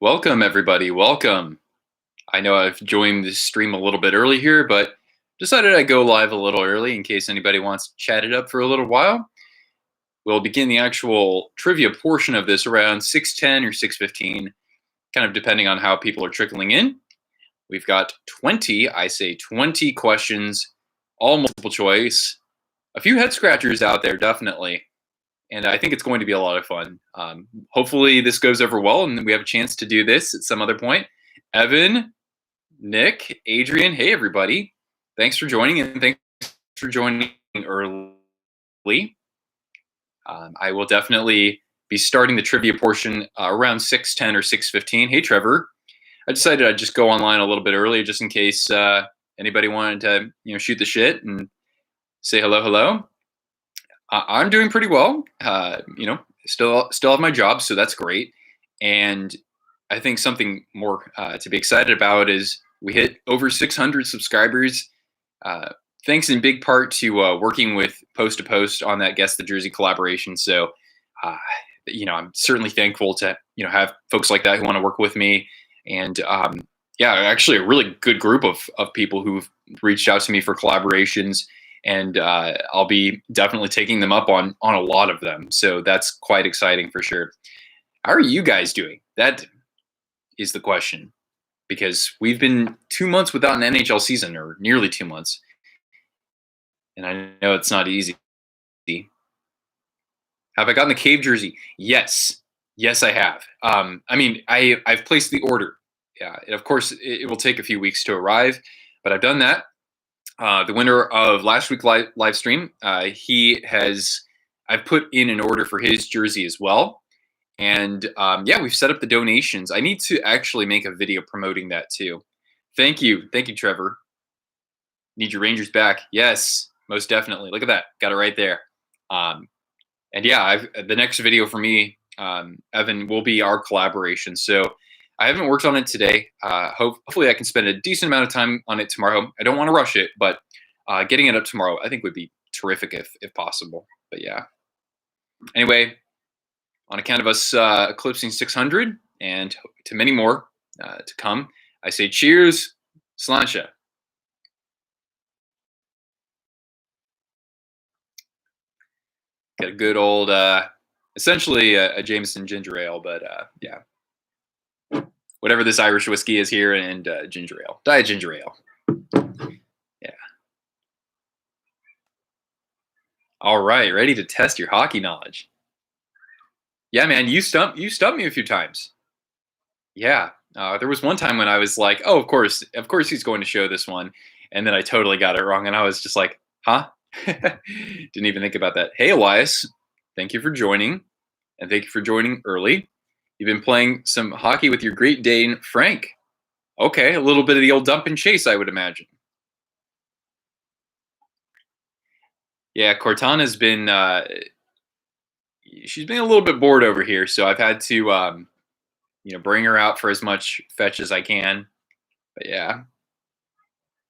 Welcome, everybody. Welcome. I know I've joined this stream a little bit early here, but decided I'd go live a little early in case anybody wants to chat it up for a little while. We'll begin the actual trivia portion of this around 6:10 or 6:15, kind of depending on how people are trickling in. We've got 20 questions, all multiple choice. A few head scratchers out there, definitely. And I think it's going to be a lot of fun. Hopefully this goes over well and we have a chance to do this at some other point. Evan, Nick, Adrian, hey everybody. Thanks for joining and thanks for joining early. I will definitely be starting the trivia portion around 6:10 or 6:15. Hey Trevor. I decided I'd just go online a little bit early just in case anybody wanted to shoot the shit and say hello. I'm doing pretty well. Still have my job, so that's great. And I think something more to be excited about is we hit over 600 subscribers. Thanks in big part to working with Post to Post on that Guess the Jersey collaboration. So, I'm certainly thankful to have folks like that who want to work with me. And actually a really good group of people who've reached out to me for collaborations. And I'll be definitely taking them up on a lot of them. So that's quite exciting for sure. How are you guys doing? That is the question. Because we've been 2 months without an NHL season, or nearly 2 months. And I know it's not easy. Have I gotten the cave jersey? Yes. Yes, I have. I've placed the order. Yeah, of course, it will take a few weeks to arrive, but I've done that. The winner of last week's live stream, I've put in an order for his jersey as well. And we've set up the donations. I need to actually make a video promoting that too. Thank you, Trevor. Need your Rangers back. Yes, most definitely. Look at that. Got it right there. The next video for me, Evan, will be our collaboration. So I haven't worked on it today. Hopefully I can spend a decent amount of time on it tomorrow. I don't want to rush it, but getting it up tomorrow I think would be terrific if possible. But yeah. Anyway, on account of us eclipsing 600 and to many more to come, I say cheers, Sláinte. Got a good old, essentially a Jameson ginger ale, but yeah. Whatever this Irish whiskey is here, and ginger ale, diet ginger ale. Yeah. All right, ready to test your hockey knowledge. Yeah, man, you stumped me a few times. Yeah, there was one time when I was like, "Oh, of course he's going to show this one," and then I totally got it wrong, and I was just like, "Huh?" Didn't even think about that. Hey, Elias, thank you for joining, and thank you for joining early. You've been playing some hockey with your Great Dane, Frank. Okay, a little bit of the old dump and chase, I would imagine. Yeah, Cortana's been she's been a little bit bored over here, so I've had to bring her out for as much fetch as I can. But yeah,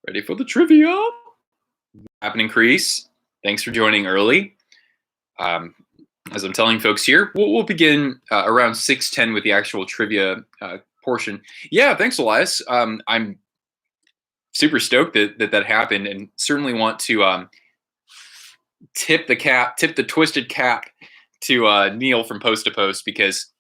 ready for the trivia? Happening, Crease. Thanks for joining early. As I'm telling folks here, we'll begin around 6:10 with the actual trivia portion. Yeah, thanks, Elias. I'm super stoked that happened, and certainly want to tip the twisted cap to Neil from Post to Post, because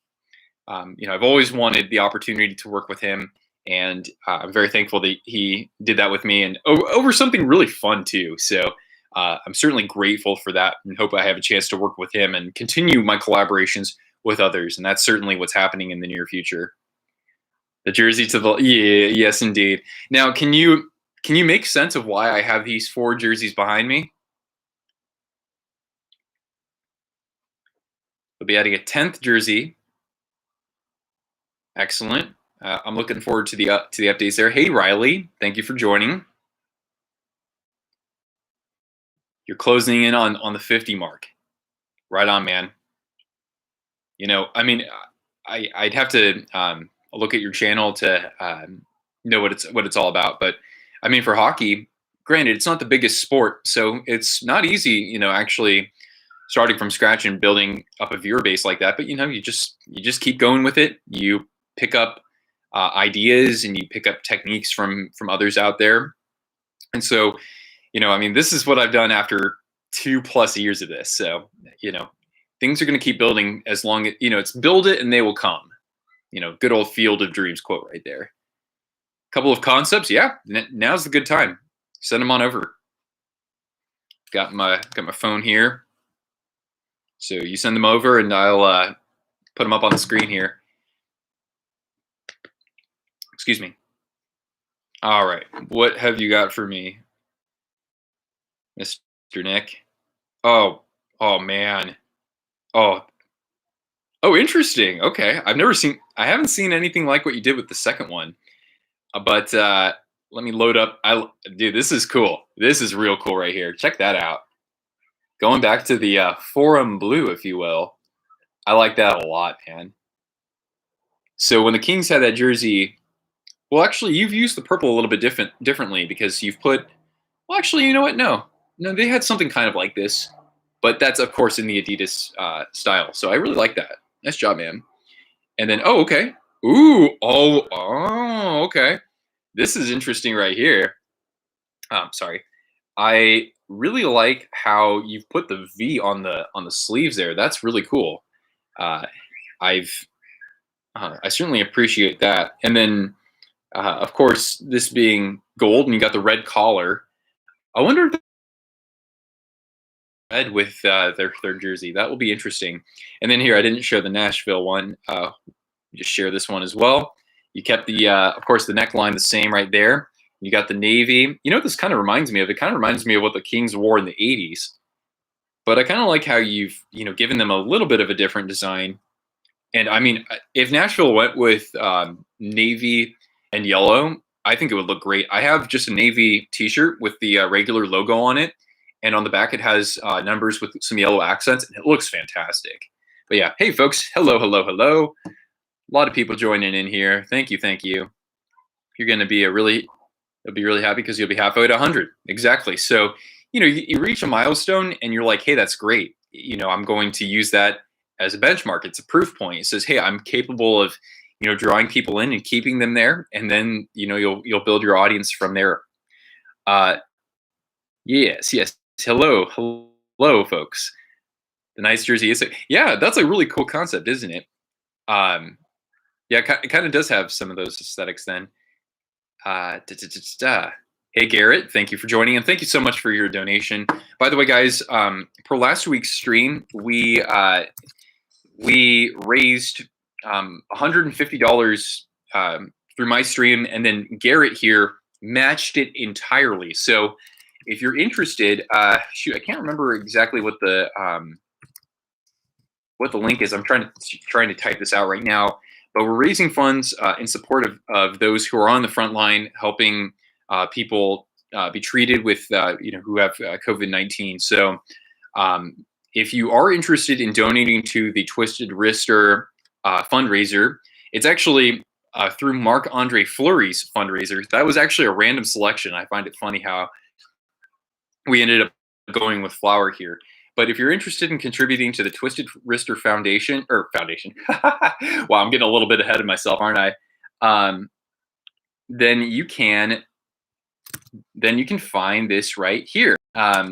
I've always wanted the opportunity to work with him, and I'm very thankful that he did that with me, and over something really fun too. So I'm certainly grateful for that, and hope I have a chance to work with him and continue my collaborations with others. And that's certainly what's happening in the near future. The jersey to the yes, indeed. Now, can you make sense of why I have these 4 jerseys behind me? We'll be adding a 10th jersey. Excellent. I'm looking forward to the updates there. Hey, Riley, thank you for joining. You're closing in on the 50 mark. Right on, man. I'd have to look at your channel to know what it's all about. But I mean, for hockey, granted, it's not the biggest sport, so it's not easy, actually starting from scratch and building up a viewer base like that. But you just keep going with it. You pick up ideas and you pick up techniques from others out there. And so, I mean, this is what I've done after 2+ years of this. So, things are going to keep building as long as, it's build it and they will come. Good old Field of Dreams quote right there. Couple of concepts. Yeah, now's the good time. Send them on over. Got my phone here. So you send them over and I'll put them up on the screen here. Excuse me. All right. What have you got for me, Mr. Nick? Oh man. Oh, interesting. Okay. I haven't seen anything like what you did with the second one. But let me load up. Dude, this is cool. This is real cool right here. Check that out. Going back to the forum blue, if you will. I like that a lot, man. So when the Kings had that jersey, well, actually, you've used the purple a little bit differently because you've put. Well, actually, you know what? No, they had something kind of like this, but that's of course in the Adidas style. So I really like that. Nice job, man. And then, okay. Ooh, okay. This is interesting right here. Sorry. I really like how you've put the V on the sleeves there. That's really cool. I certainly appreciate that. And then, of course, this being gold and you got the red collar. I wonder if red with their third jersey. That will be interesting. And then here, I didn't show the Nashville one. Just share this one as well. You kept the, of course, the neckline the same right there. You got the navy. You know what this kind of reminds me of? It kind of reminds me of what the Kings wore in the 80s. But I kind of like how you've, given them a little bit of a different design. And I mean, if Nashville went with navy and yellow, I think it would look great. I have just a navy T-shirt with the regular logo on it. And on the back, it has numbers with some yellow accents. And it looks fantastic. But yeah, hey, folks. Hello, hello, hello. A lot of people joining in here. Thank you, thank you. You're going to be you'll be really happy because you'll be halfway to 100. Exactly. So, you reach a milestone and you're like, hey, that's great. I'm going to use that as a benchmark. It's a proof point. It says, hey, I'm capable of, drawing people in and keeping them there. And then, you'll build your audience from there. Yes. Hello, folks. The nice jersey is, yeah, that's a really cool concept, isn't it? Yeah, it kind of does have some of those aesthetics then. Hey, Garrett, thank you for joining, and thank you so much for your donation. By the way, guys, per last week's stream, we raised $150 through my stream, and then Garrett here matched it entirely. So if you're interested, shoot, I can't remember exactly what the link is. I'm trying to type this out right now. But we're raising funds in support of those who are on the front line, helping people be treated with, who have COVID-19. So if you are interested in donating to the Twisted Wrister fundraiser, it's actually through Marc-Andre Fleury's fundraiser. That was actually a random selection. I find it funny how we ended up going with Flower here. But if you're interested in contributing to the Twisted Wrister Foundation, wow, I'm getting a little bit ahead of myself, aren't I? Then you can find this right here.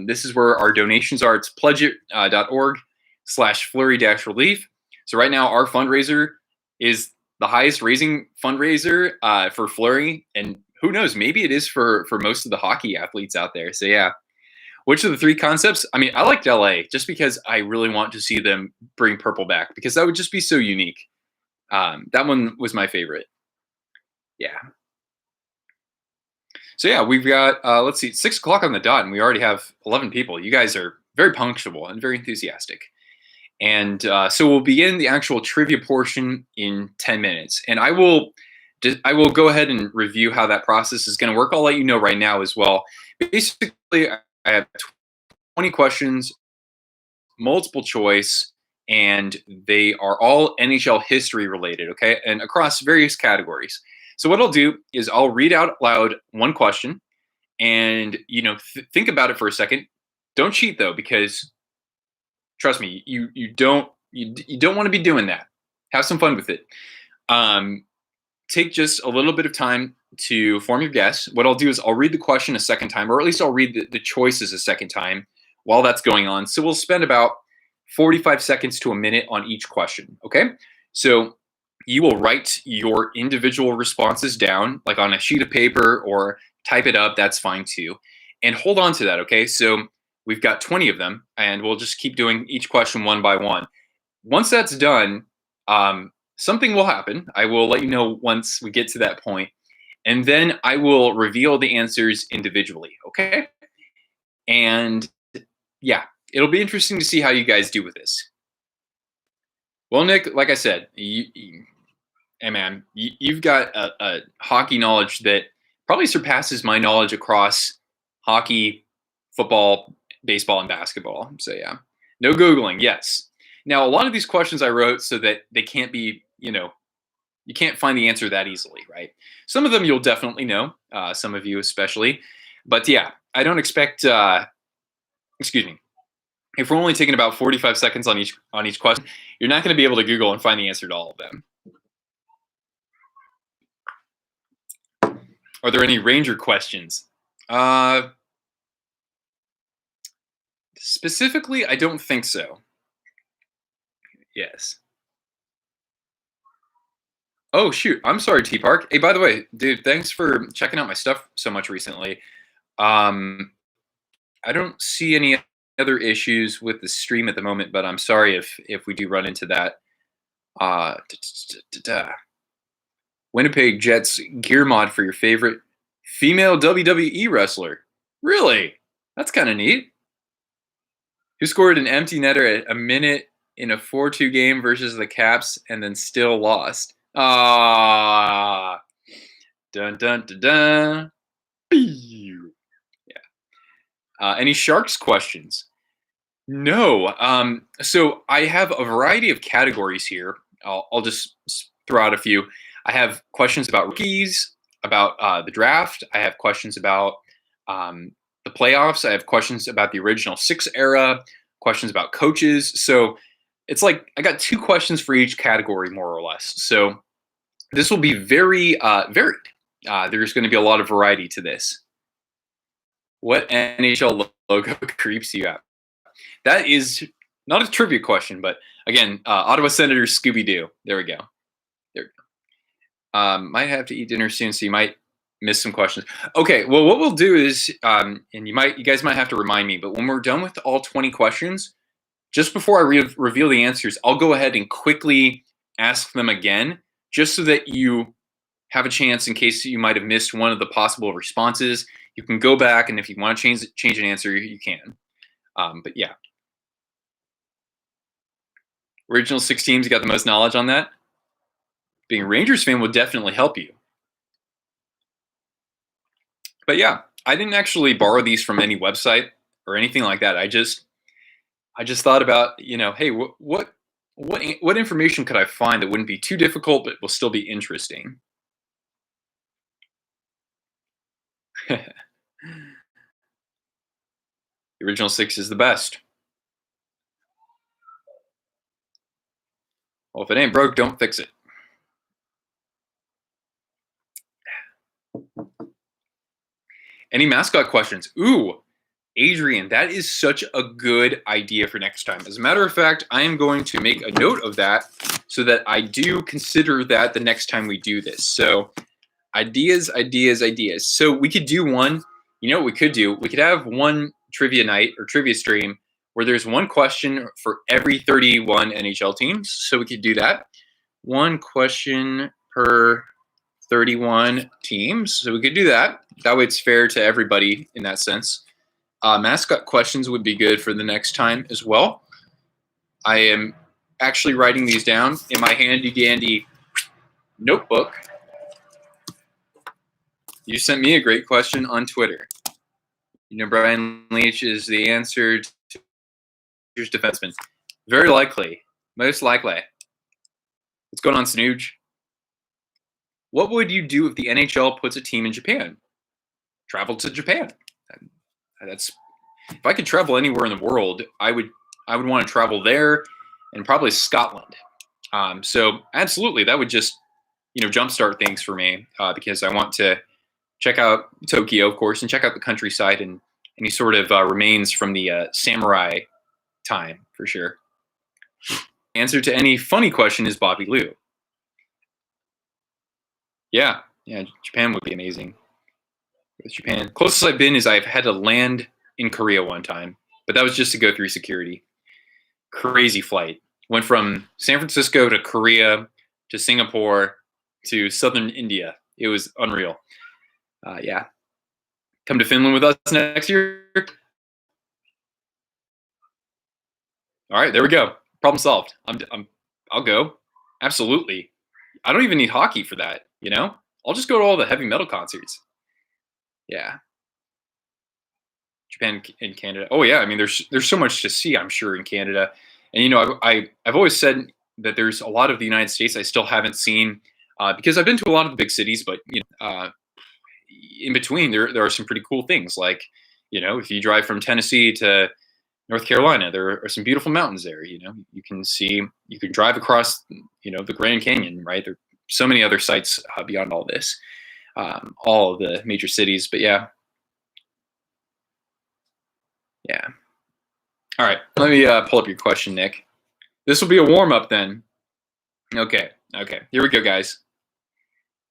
This is where our donations are. It's pledgeit.org/Fleury-relief. So right now our fundraiser is the highest raising fundraiser for Fleury, and who knows, maybe it is for most of the hockey athletes out there. So yeah. Which of the three concepts? I mean, I liked LA just because I really want to see them bring purple back because that would just be so unique. That one was my favorite. Yeah. So yeah, we've got, let's see, 6 o'clock on the dot, and we already have 11 people. You guys are very punctual and very enthusiastic. And so we'll begin the actual trivia portion in 10 minutes. And I will go ahead and review how that process is going to work. I'll let you know right now as well. Basically, I have 20 questions, multiple choice, and they are all NHL history related, okay? And across various categories. So what I'll do is I'll read out loud one question and, think about it for a second. Don't cheat though, because trust me, you don't want to be doing that. Have some fun with it. take just a little bit of time to form your guess. What I'll do is I'll read the question a second time, or at least I'll read the choices a second time while that's going on. So we'll spend about 45 seconds to a minute on each question. Okay. So you will write your individual responses down, like on a sheet of paper, or type it up. That's fine too. And hold on to that. Okay. So we've got 20 of them, and we'll just keep doing each question one by one. Once that's done, something will happen. I will let you know once we get to that point, and then I will reveal the answers individually. Okay. And yeah, it'll be interesting to see how you guys do with this. Well, Nick, like I said, hey man, you've got a hockey knowledge that probably surpasses my knowledge across hockey, football, baseball, and basketball. So yeah, no Googling. Yes. Now, a lot of these questions I wrote so that they can't be, you can't find the answer that easily, right? Some of them you'll definitely know, some of you especially. But yeah, I don't expect, excuse me, if we're only taking about 45 seconds on each question, you're not going to be able to Google and find the answer to all of them. Are there any Ranger questions? Specifically, I don't think so. Yes. Oh, shoot. I'm sorry, T-Park. Hey, by the way, dude, thanks for checking out my stuff so much recently. I don't see any other issues with the stream at the moment, but I'm sorry if we do run into that. Winnipeg Jets gear mod for your favorite female WWE wrestler. Really? That's kind of neat. Who scored an empty netter at a minute in a 4-2 game versus the Caps and then still lost? Dun dun dun dun. Yeah. Any Sharks questions? No. So I have a variety of categories here. I'll just throw out a few. I have questions about rookies, about the draft. I have questions about the playoffs. I have questions about the original six era, questions about coaches. So it's like I got 2 questions for each category, more or less. So this will be very varied. There's going to be a lot of variety to this. What NHL logo creeps you out? That is not a trivia question, but again, Ottawa Senator Scooby-Doo. There we go. There we go. Might have to eat dinner soon, so you might miss some questions. Okay, well, what we'll do is, and you guys might have to remind me, but when we're done with all 20 questions, just before I reveal the answers, I'll go ahead and quickly ask them again, just so that you have a chance in case you might have missed one of the possible responses. You can go back, and if you want to change an answer, you can. But yeah. Original 6 teams, you got the most knowledge on that? Being a Rangers fan would definitely help you. But yeah, I didn't actually borrow these from any website or anything like that. I just thought about, hey, what information could I find that wouldn't be too difficult but will still be interesting? The original 6 is the best. Well, if it ain't broke, don't fix it. Any mascot questions? Ooh, Adrian, that is such a good idea for next time. As a matter of fact, I am going to make a note of that so that I do consider that the next time we do this. So ideas. So we could do one, what we could do? We could have one trivia night or trivia stream where there's one question for every 31 NHL teams. So we could do that. One question per 31 teams. So we could do that. That way it's fair to everybody in that sense. Mascot questions would be good for the next time as well. I am actually writing these down in my handy-dandy notebook. You sent me a great question on Twitter. Brian Leach is the answer to your defenseman. Very likely. Most likely. What's going on, Snooge? What would you do if the NHL puts a team in Japan? Travel to Japan. That's if I could travel anywhere in the world, I would want to travel there and probably Scotland. So absolutely, that would just jumpstart things for me because I want to check out Tokyo, of course, and check out the countryside and any sort of remains from the samurai time for sure. Answer to any funny question is Bobby Lou. Yeah, yeah, Japan would be amazing. With Japan, closest I've been is I've had to land in Korea one time, but that was just to go through security. Crazy flight. Went from San Francisco to Korea to Singapore to southern India. It was unreal. Yeah. Come to Finland with us next year. All right, there we go. Problem solved. I'll go. Absolutely. I don't even need hockey for that. I'll just go to all the heavy metal concerts. Yeah. Japan and Canada. Oh yeah, I mean there's so much to see, I'm sure, in Canada. And I've always said that there's a lot of the United States I still haven't seen because I've been to a lot of the big cities, but in between there are some pretty cool things. Like if you drive from Tennessee to North Carolina, there are some beautiful mountains there. You can drive across the Grand Canyon, right? There are so many other sites beyond all this, all of the major cities. But yeah. Yeah. All right. Let me pull up your question, Nick. This will be a warm up then. Okay. Here we go, guys.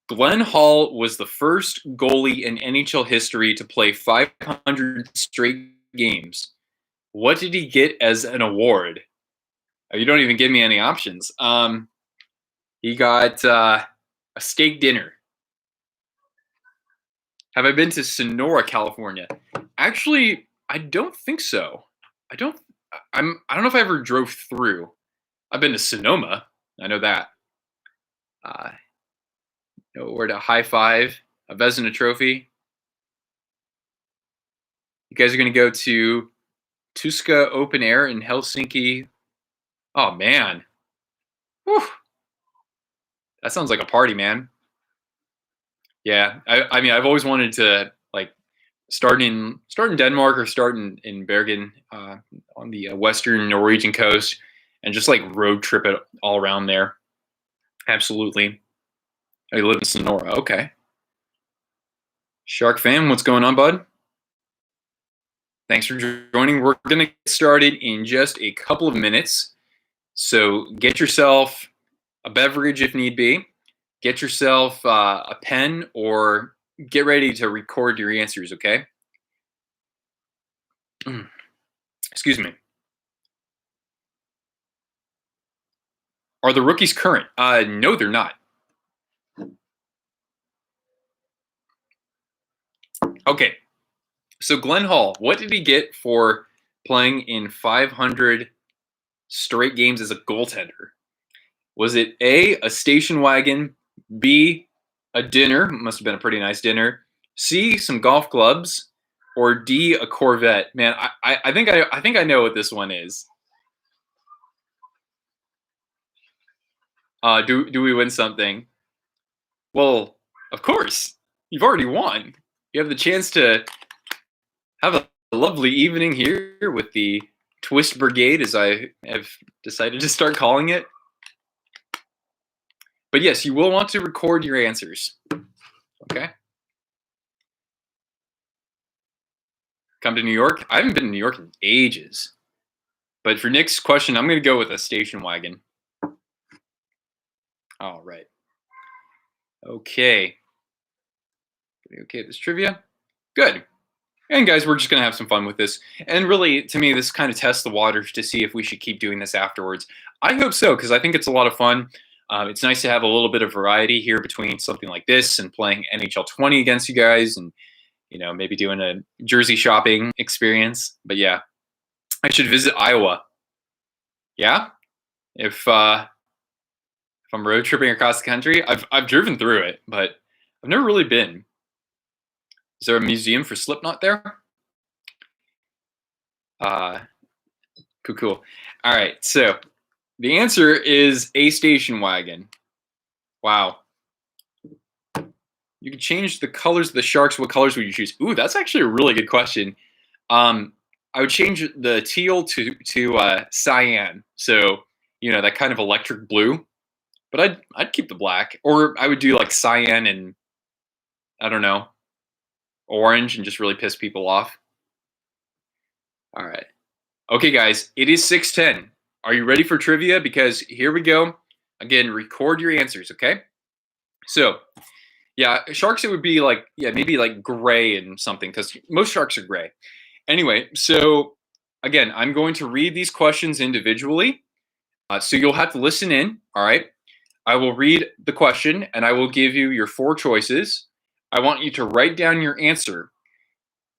Glenn Hall was the first goalie in NHL history to play 500 straight games. What did he get as an award? Oh, you don't even give me any options. He got a steak dinner. Have I been to Sonora, California? Actually, I don't think so. I don't know if I ever drove through. I've been to Sonoma. I know that. Where to high five a Vezina trophy. You guys are going to go to Tuska Open Air in Helsinki. Oh man. Whew. That sounds like a party, man. Yeah. I mean, I've always wanted to start in Denmark or start in Bergen on the western Norwegian coast and just road trip it all around there. Absolutely. I live in Sonora. Okay. Shark fam, what's going on, bud? Thanks for joining. We're going to get started in just a couple of minutes. So get yourself a beverage if need be. Get yourself a pen or get ready to record your answers, okay? Excuse me. Are the rookies current? No, they're not. Okay. So Glenn Hall, what did he get for playing in 500 straight games as a goaltender? Was it A, station wagon, B, a dinner, must have been a pretty nice dinner, C, some golf clubs, or D, a Corvette? Man, I think I know what this one is. Do we win something? Well, of course. You've already won. You have the chance to have a lovely evening here with the Twist Brigade, as I have decided to start calling it. But yes, you will want to record your answers. Okay? Come to New York? I haven't been to New York in ages. But for Nick's question, I'm going to go with a station wagon. All right. Okay. Okay, this trivia? Good. And guys, we're just going to have some fun with this. And really, to me, this kind of tests the waters to see if we should keep doing this afterwards. I hope so, because I think it's a lot of fun. It's nice to have a little bit of variety here between something like this and playing NHL 20 against you guys and, maybe doing a jersey shopping experience. But yeah, I should visit Iowa. Yeah? If I'm road tripping across the country, I've driven through it, but I've never really been. Is there a museum for Slipknot there? Cool. All right, so the answer is a station wagon. Wow. You can change the colors of the sharks. What colors would you choose? Ooh, that's actually a really good question. I would change the teal to cyan. So, that kind of electric blue. but I'd keep the black, or I would do like cyan and I don't know, orange, and just really piss people off. All right. Okay, guys, it is 6:10. Are you ready for trivia? Because here we go. Again, record your answers, okay? So, yeah, sharks, it would be like, yeah, maybe like gray and something, because most sharks are gray. Anyway, so again, I'm going to read these questions individually. So you'll have to listen in, all right? I will read the question and I will give you your four choices. I want you to write down your answer.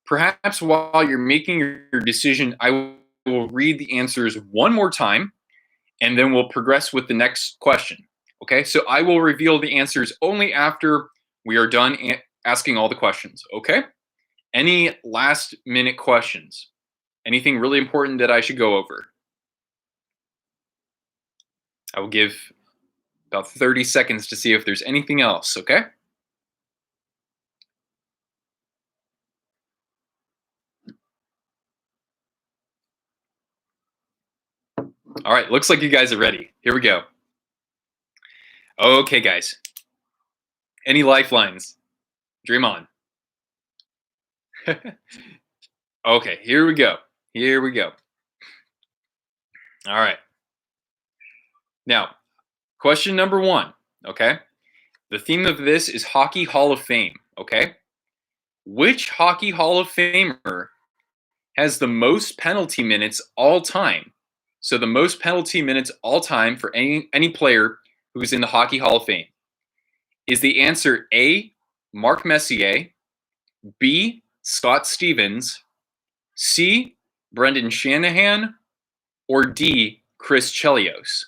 Perhaps while you're making your decision, I will read the answers one more time and then we'll progress with the next question. Okay, so I will reveal the answers only after we are done asking all the questions. Okay, any last minute questions? Anything really important that I should go over? I will give about 30 seconds to see if there's anything else. Okay. All right, looks like you guys are ready. Here we go. Okay, guys. Any lifelines? Dream on. Okay, here we go. Here we go. All right. Now, question number one. Okay. The theme of this is Hockey Hall of Fame. Okay. Which Hockey Hall of Famer has the most penalty minutes all time? So the most penalty minutes all time for any player who's in the Hockey Hall of Fame. Is the answer A, Mark Messier, B, Scott Stevens, C, Brendan Shanahan, or D, Chris Chelios?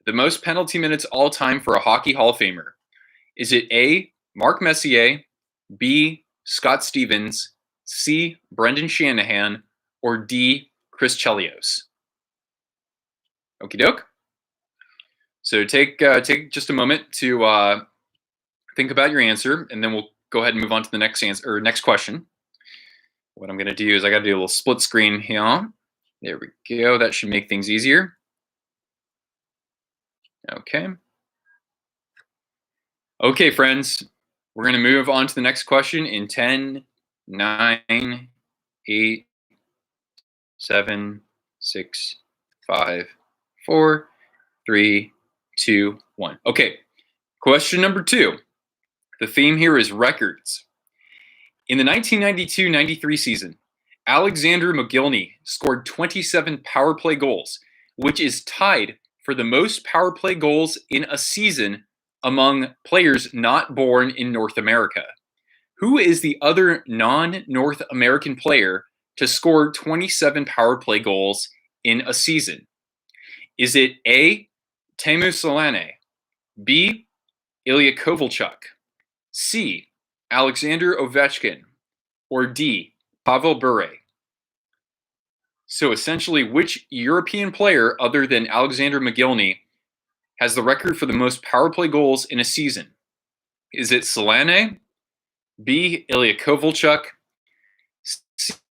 The most penalty minutes all time for a Hockey Hall of Famer. Is it A, Mark Messier, B, Scott Stevens, C, Brendan Shanahan, or D, Chris Chelios? Okie doke. So take just a moment to think about your answer, and then we'll go ahead and move on to the next answer or next question. What I'm going to do is I got to do a little split screen here. There we go. That should make things easier. Okay. Okay, friends. We're going to move on to the next question in 10, 9, 8, 7, 6, 5, 4, 3, 2, 1. Okay. Question number 2. The theme here is records. In the 1992-93 season, Alexander Mogilny scored 27 power play goals, which is tied for the most power play goals in a season among players not born in North America. Who is the other non-North American player to score 27 power play goals in a season? Is it A, Teemu Selanne, B, Ilya Kovalchuk, C, Alexander Ovechkin, or D, Pavel Bure? So essentially, which European player other than Alexander Mogilny has the record for the most power play goals in a season? Is it Selanne, B, Ilya Kovalchuk,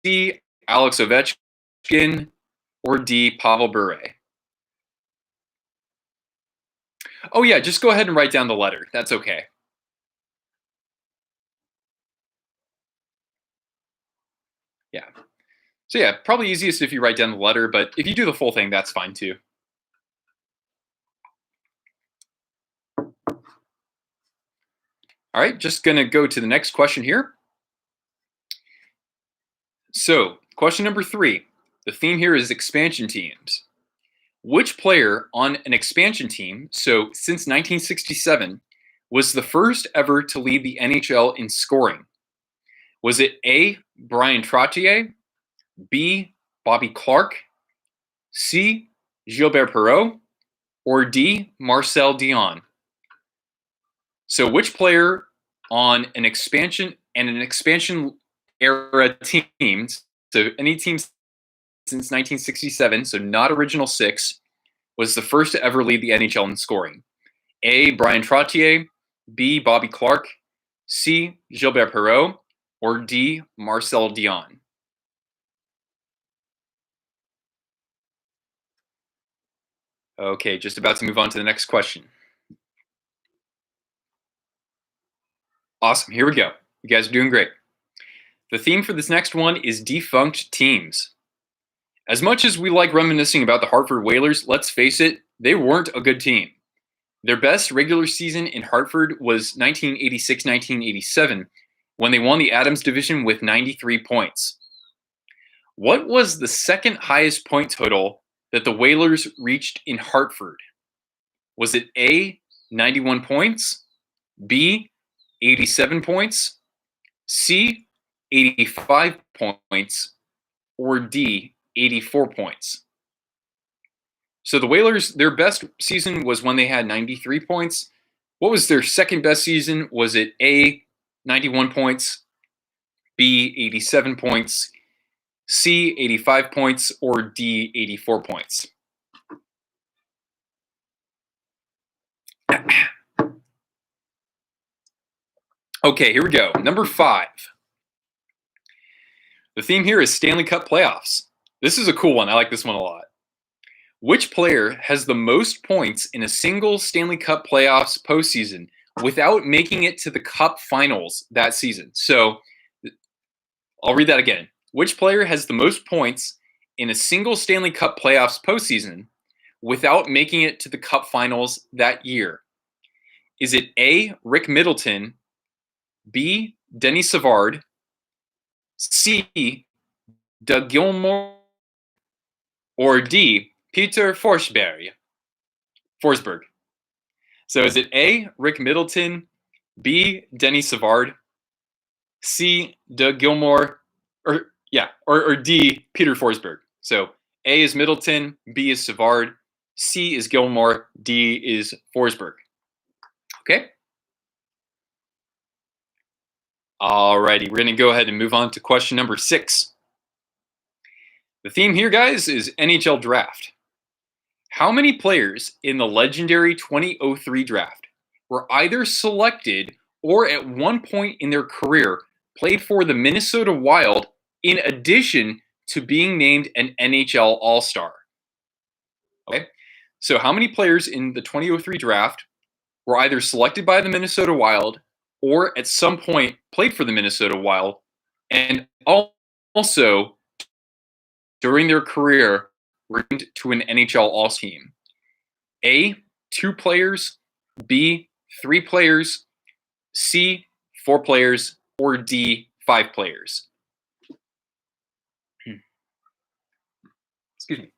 C, Alex Ovechkin, or D, Pavel Bure? Oh yeah, just go ahead and write down the letter. That's okay. Yeah. So yeah, probably easiest if you write down the letter, but if you do the full thing, that's fine too. All right, just gonna go to the next question here. So, question number 3. The theme here is expansion teams. Which player on an expansion team, so since 1967, was the first ever to lead the NHL in scoring? Was it A, Brian Trottier, B, Bobby Clarke, C, Gilbert Perreault, or D, Marcel Dion? So which player on an expansion era team, so any team since 1967, so not original 6, was the first to ever lead the NHL in scoring? A, Brian Trottier, B, Bobby Clarke, C, Gilbert Perreault, or D, Marcel Dion? Okay, just about to move on to the next question. Awesome, here we go. You guys are doing great. The theme for this next one is defunct teams. As much as we like reminiscing about the Hartford Whalers, let's face it, they weren't a good team. Their best regular season in Hartford was 1986-1987, when they won the Adams Division with 93 points. What was the second highest point total that the Whalers reached in Hartford? Was it A, 91 points, B, 87 points, C, 85 points, or D, 84 points? So the Whalers, their best season was when they had 93 points. What was their second best season? Was it A, 91 points, B, 87 points, C, 85 points, or D, 84 points? Okay, here we go. Number 5. The theme here is Stanley Cup playoffs. This is a cool one. I like this one a lot. Which player has the most points in a single Stanley Cup playoffs postseason without making it to the Cup finals that season? So I'll read that again. Which player has the most points in a single Stanley Cup playoffs postseason without making it to the Cup finals that year? Is it A, Rick Middleton, B, Denny Savard, C, Doug Gilmour, or D, Peter Forsberg? So is it A, Rick Middleton, B, Denny Savard, C, Doug Gilmour, or D, Peter Forsberg? So A is Middleton, B is Savard, C is Gilmour, D is Forsberg. Okay? Alrighty, we're going to go ahead and move on to question number 6. The theme here, guys, is NHL Draft. How many players in the legendary 2003 draft were either selected or at one point in their career played for the Minnesota Wild in addition to being named an NHL All-Star? Okay, so how many players in the 2003 draft were either selected by the Minnesota Wild or at some point played for the Minnesota Wild and also during their career were named to an NHL All-Star team? A, 2 players, B, 3 players, C, 4 players, or D, 5 players? Excuse me.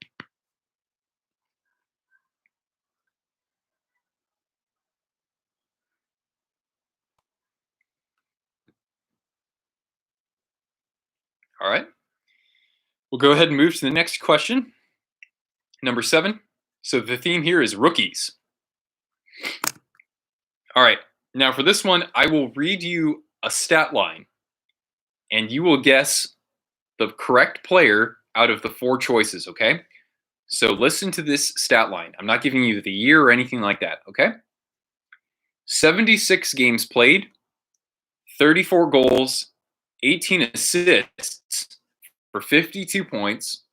All right. We'll go ahead and move to the next question. Number 7. So the theme here is rookies. All right. Now for this one, I will read you a stat line, and you will guess the correct player out of the 4 choices, okay? So listen to this stat line. I'm not giving you the year or anything like that, okay? 76 games played, 34 goals, 18 assists for 52 points,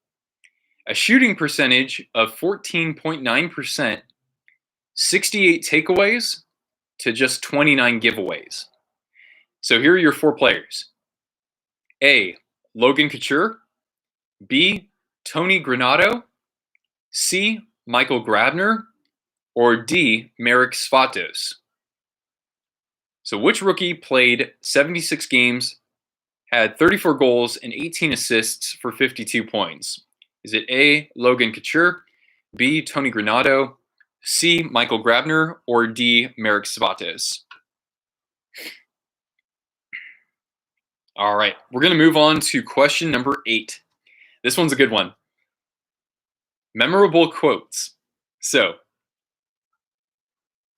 a shooting percentage of 14.9%, 68 takeaways to just 29 giveaways. So here are your 4 players. A, Logan Couture, B, Tony Granato, C, Michael Grabner, or D, Marek Svatos? So which rookie played 76 games, had 34 goals and 18 assists for 52 points? Is it A, Logan Couture, B, Tony Granato, C, Michael Grabner, or D, Marek Svatos? All right, we're going to move on to question number 8. This one's a good one. Memorable quotes. So,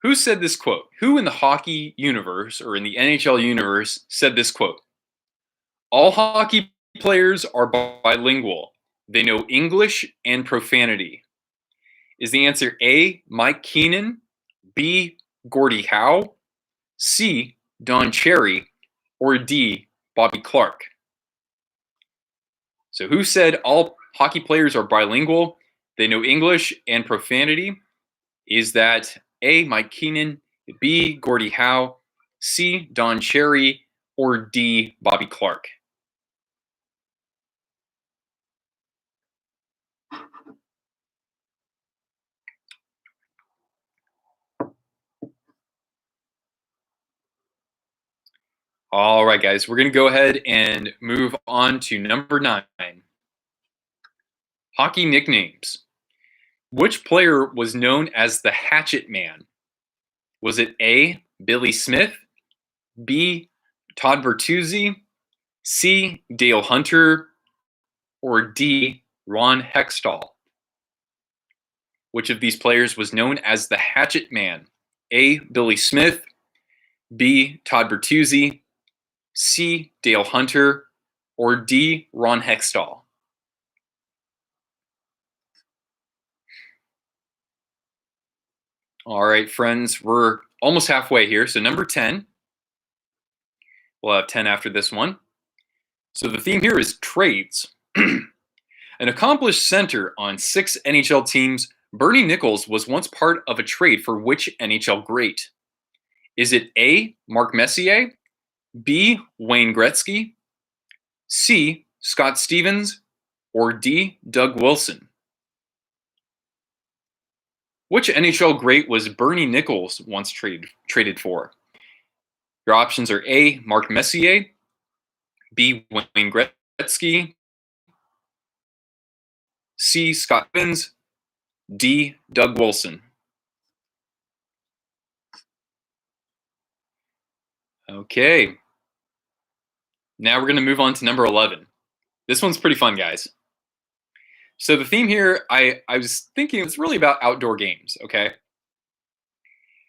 who said this quote? Who in the hockey universe or in the NHL universe said this quote? All hockey players are bilingual. They know English and profanity. Is the answer A, Mike Keenan, B, Gordie Howe, C, Don Cherry, or D, Bobby Clarke? So who said all hockey players are bilingual? they know English and profanity. Is that A, Mike Keenan, B, Gordie Howe, C, Don Cherry, or D, Bobby Clark? All right, guys, we're going to go ahead and move on to number 9. Hockey nicknames. Which player was known as the Hatchet Man? Was it A, Billy Smith, B, Todd Bertuzzi, C, Dale Hunter, or D, Ron Hextall? Which of these players was known as the Hatchet Man? A, Billy Smith, B, Todd Bertuzzi, C, Dale Hunter, or D, Ron Hextall? All right, friends, we're almost halfway here. So number 10, we'll have 10 after this one. So the theme here is trades. An accomplished center on 6 NHL teams, Bernie Nichols was once part of a trade for which NHL great? Is it A, Mark Messier, B, Wayne Gretzky, C, Scott Stevens, or D, Doug Wilson? Which NHL great was Bernie Nichols once traded for? Your options are A, Mark Messier, B, Wayne Gretzky, C, Scott Stevens, D, Doug Wilson. Okay. Now we're going to move on to number 11. This one's pretty fun, guys. So the theme here, I was thinking it's really about outdoor games, okay?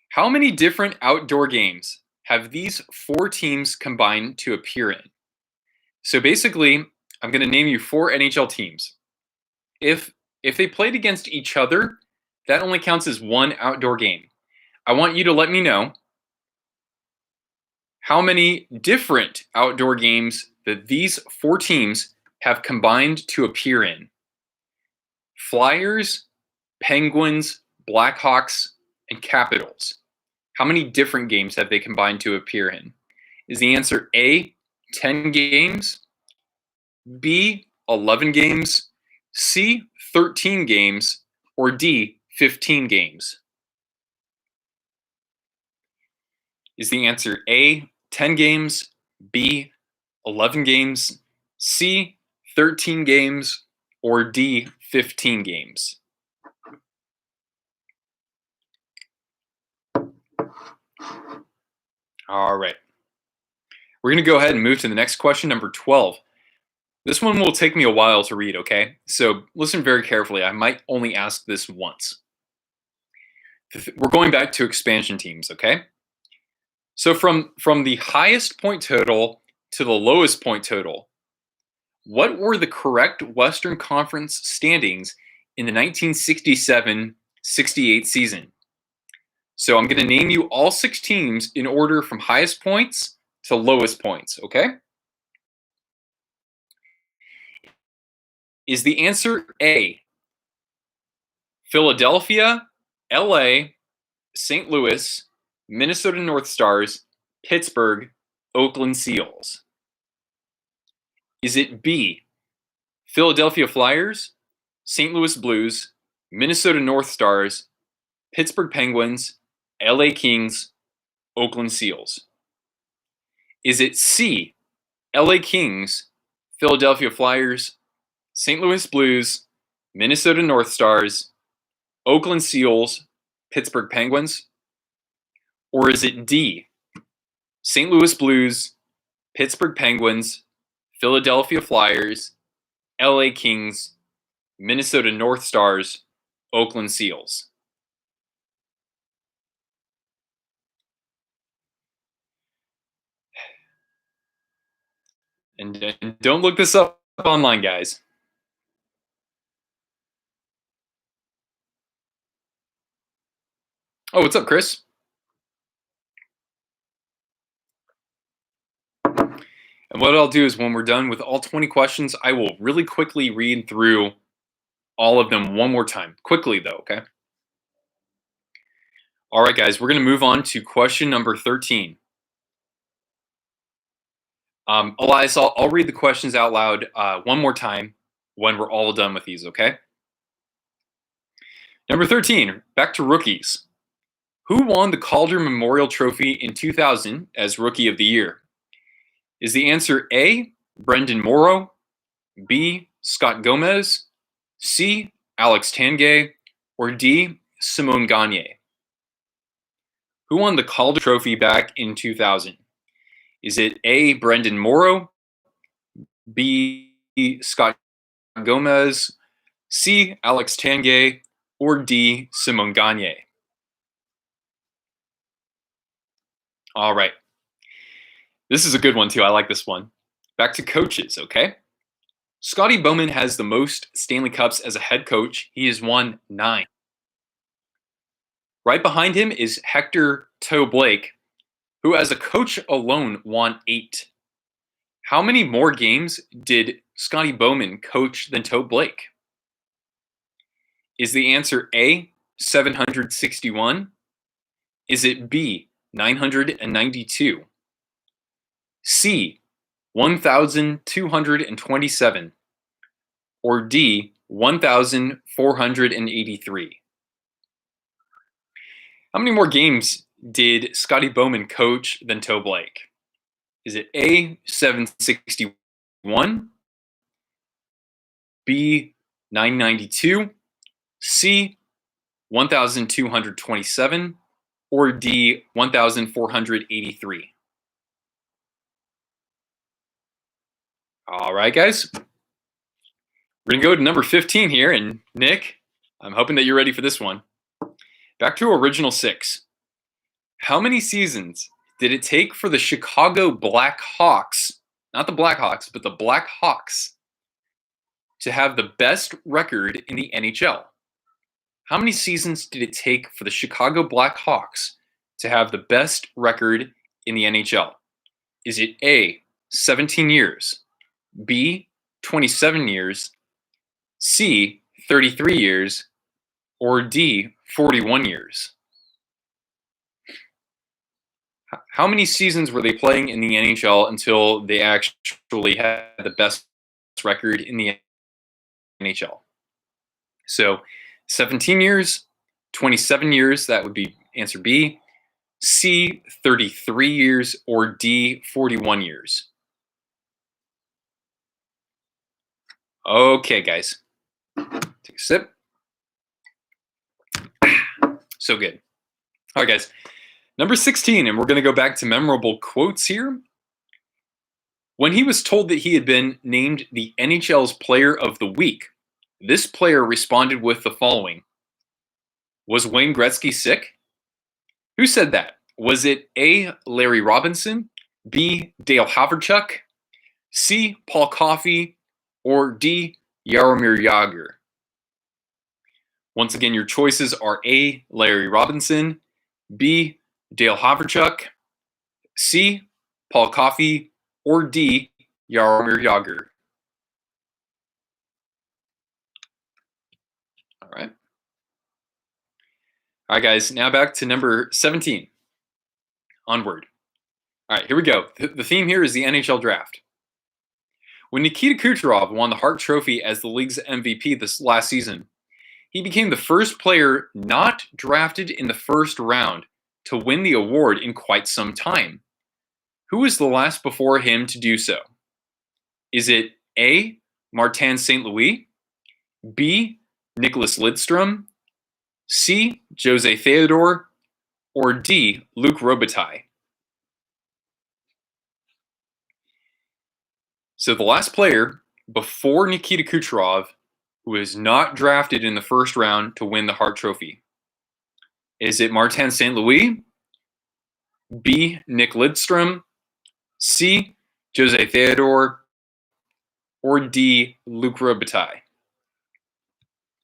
How many different outdoor games have these 4 teams combined to appear in? So basically, I'm going to name you 4 NHL teams. If they played against each other, that only counts as 1 outdoor game. I want you to let me know how many different outdoor games that these 4 teams have combined to appear in. Flyers, Penguins, Blackhawks, and Capitals. How many different games have they combined to appear in? Is the answer A, 10 games, B, 11 games, C, 13 games, or D, 15 games? Is the answer A, 10 games, B, 11 games, C, 13 games, or D, 15 games? All right. We're going to go ahead and move to the next question, number 12. This one will take me a while to read, okay? So listen very carefully. I might only ask this once. We're going back to expansion teams, okay? So from the highest point total to the lowest point total, what were the correct Western Conference standings in the 1967-68 season? So I'm going to name you all 6 teams in order from highest points to lowest points, okay? Is the answer A, Philadelphia, LA, St. Louis, Minnesota North Stars, Pittsburgh, Oakland Seals? Is it B, Philadelphia Flyers, St. Louis Blues, Minnesota North Stars, Pittsburgh Penguins, LA Kings, Oakland Seals? Is it C, LA Kings, Philadelphia Flyers, St. Louis Blues, Minnesota North Stars, Oakland Seals, Pittsburgh Penguins? Or is it D, St. Louis Blues, Pittsburgh Penguins, Philadelphia Flyers, LA Kings, Minnesota North Stars, Oakland Seals? And don't look this up online, guys. Oh, what's up, Chris? And what I'll do is when we're done with all 20 questions, I will really quickly read through all of them one more time. Quickly, though, okay? All right, guys, we're going to move on to question number 13. Elias, I'll read the questions out loud one more time when we're all done with these, okay? Number 13, back to rookies. Who won the Calder Memorial Trophy in 2000 as Rookie of the Year? Is the answer A, Brendan Morrow, B, Scott Gomez, C, Alex Tanguay, or D, Simone Gagne? Who won the Calder Trophy back in 2000? Is it A, Brendan Morrow, B, Scott Gomez, C, Alex Tanguay, or D, Simone Gagne? All right. This is a good one, too. I like this one. Back to coaches, okay? Scotty Bowman has the most Stanley Cups as a head coach. He has won 9. Right behind him is Hector Toe Blake, who as a coach alone won 8. How many more games did Scotty Bowman coach than Toe Blake? Is the answer A, 761? Is it B, 992? C, 1,227? Or D, 1,483? How many more games did Scotty Bowman coach than Toe Blake? Is it A, 761, B, 992, C, 1,227, or D, 1,483? All right, guys. We're going to go to number 15 here. And Nick, I'm hoping that you're ready for this one. Back to original 6. How many seasons did it take for the Chicago Blackhawks, not the Blackhawks, but the Blackhawks, to have the best record in the NHL? How many seasons did it take for the Chicago Blackhawks to have the best record in the NHL? Is it A, 17 years, B, 27 years, C, 33 years, or D, 41 years? How many seasons were they playing in the NHL until they actually had the best record in the NHL? So 17 years, 27 years, that would be answer B, C, 33 years, or D, 41 years. Okay, guys. Take a sip. So good. All right, guys. Number 16, and we're going to go back to memorable quotes here. When he was told that he had been named the NHL's Player of the Week, this player responded with the following. Was Wayne Gretzky sick? Who said that? Was it A, Larry Robinson, B, Dale Haverchuk, C, Paul Coffey, or D, Jaromir Jagr? Once again, your choices are A, Larry Robinson, B, Dale Haverchuk, C, Paul Coffey, or D, Jaromir Jagr. All right. All right, guys, now back to number 17. Onward. All right, here we go. The theme here is the NHL draft. When Nikita Kucherov won the Hart Trophy as the league's MVP this last season, he became the first player not drafted in the first round to win the award in quite some time. Who was the last before him to do so? Is it A, Martin St. Louis, B, Nicholas Lidstrom, C, Jose Theodore, or D, Luc Robitaille? So the last player before Nikita Kucherov who was not drafted in the first round to win the Hart Trophy. Is it Martin St. Louis, B, Nick Lidstrom, C, Jose Theodore, or D, Luc Robitaille?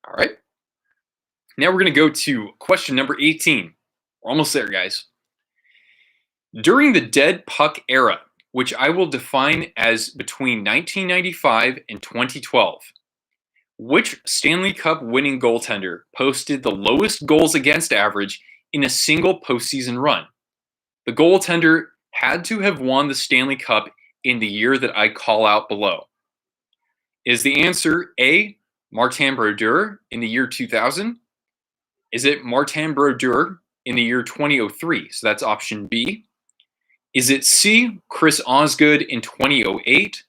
All right. Now we're going to go to question number 18. We're almost there, guys. During the dead puck era, which I will define as between 1995 and 2012, Which Stanley Cup winning goaltender posted the lowest goals against average in a single postseason run? The goaltender had to have won the Stanley Cup in the year that I call out below. Is the answer A, Martin Brodeur in the year 2000? Is it Martin Brodeur in the year 2003? So that's option B. Is it C, Chris Osgood in 2008?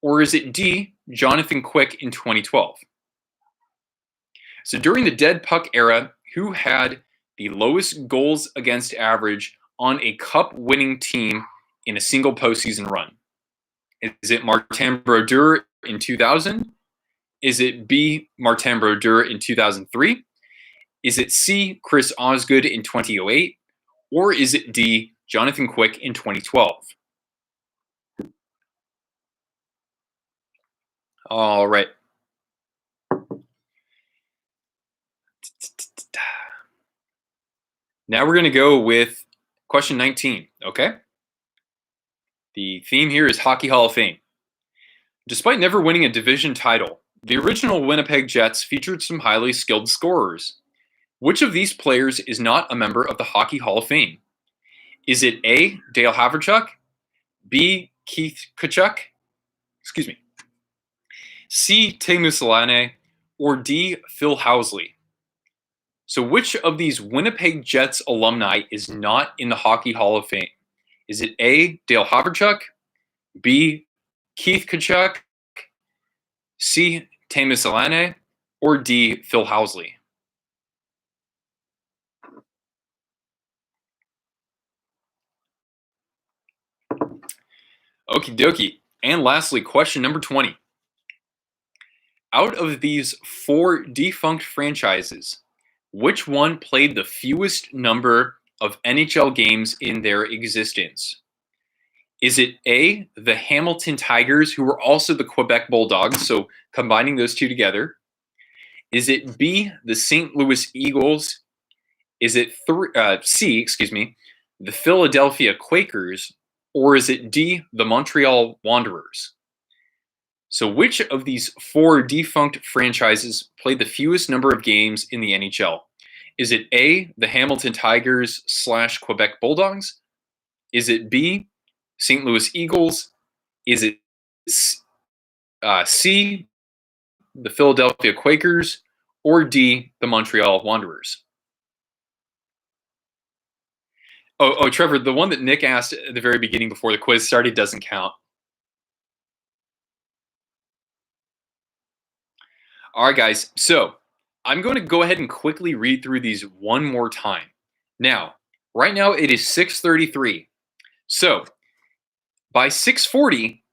Or is it D, Jonathan Quick in 2012? So during the dead puck era, who had the lowest goals against average on a cup winning team in a single postseason run? Is it Martin Brodeur in 2000? Is it B, Martin Brodeur in 2003? Is it C, Chris Osgood in 2008? Or is it D, Jonathan Quick in 2012? All right. Now we're going to go with question 19, okay? The theme here is Hockey Hall of Fame. Despite never winning a division title, the original Winnipeg Jets featured some highly skilled scorers. Which of these players is not a member of the Hockey Hall of Fame? Is it A, Dale Haverchuk, B, Keith Tkachuk, C, Teemu Selanne, or D, Phil Housley? So which of these Winnipeg Jets alumni is not in the Hockey Hall of Fame? Is it A, Dale Haverchuk, B, Keith Tkachuk, C, Teemu Selanne, or D, Phil Housley? Okie dokie. And lastly, question number 20. Out of these 4 defunct franchises, which one played the fewest number of NHL games in their existence? Is it A, the Hamilton Tigers, who were also the Quebec Bulldogs, so combining those two together? Is it B, the St. Louis Eagles? Is it C, the Philadelphia Quakers? Or is it D, the Montreal Wanderers? So which of these 4 defunct franchises played the fewest number of games in the NHL? Is it A, the Hamilton Tigers / Quebec Bulldogs? Is it B, St. Louis Eagles? Is it C, the Philadelphia Quakers? Or D, the Montreal Wanderers? Oh, Trevor, the one that Nick asked at the very beginning before the quiz started doesn't count. All right, guys. So I'm going to go ahead and quickly read through these one more time. Now, right now it is 6:33. So by 6:40,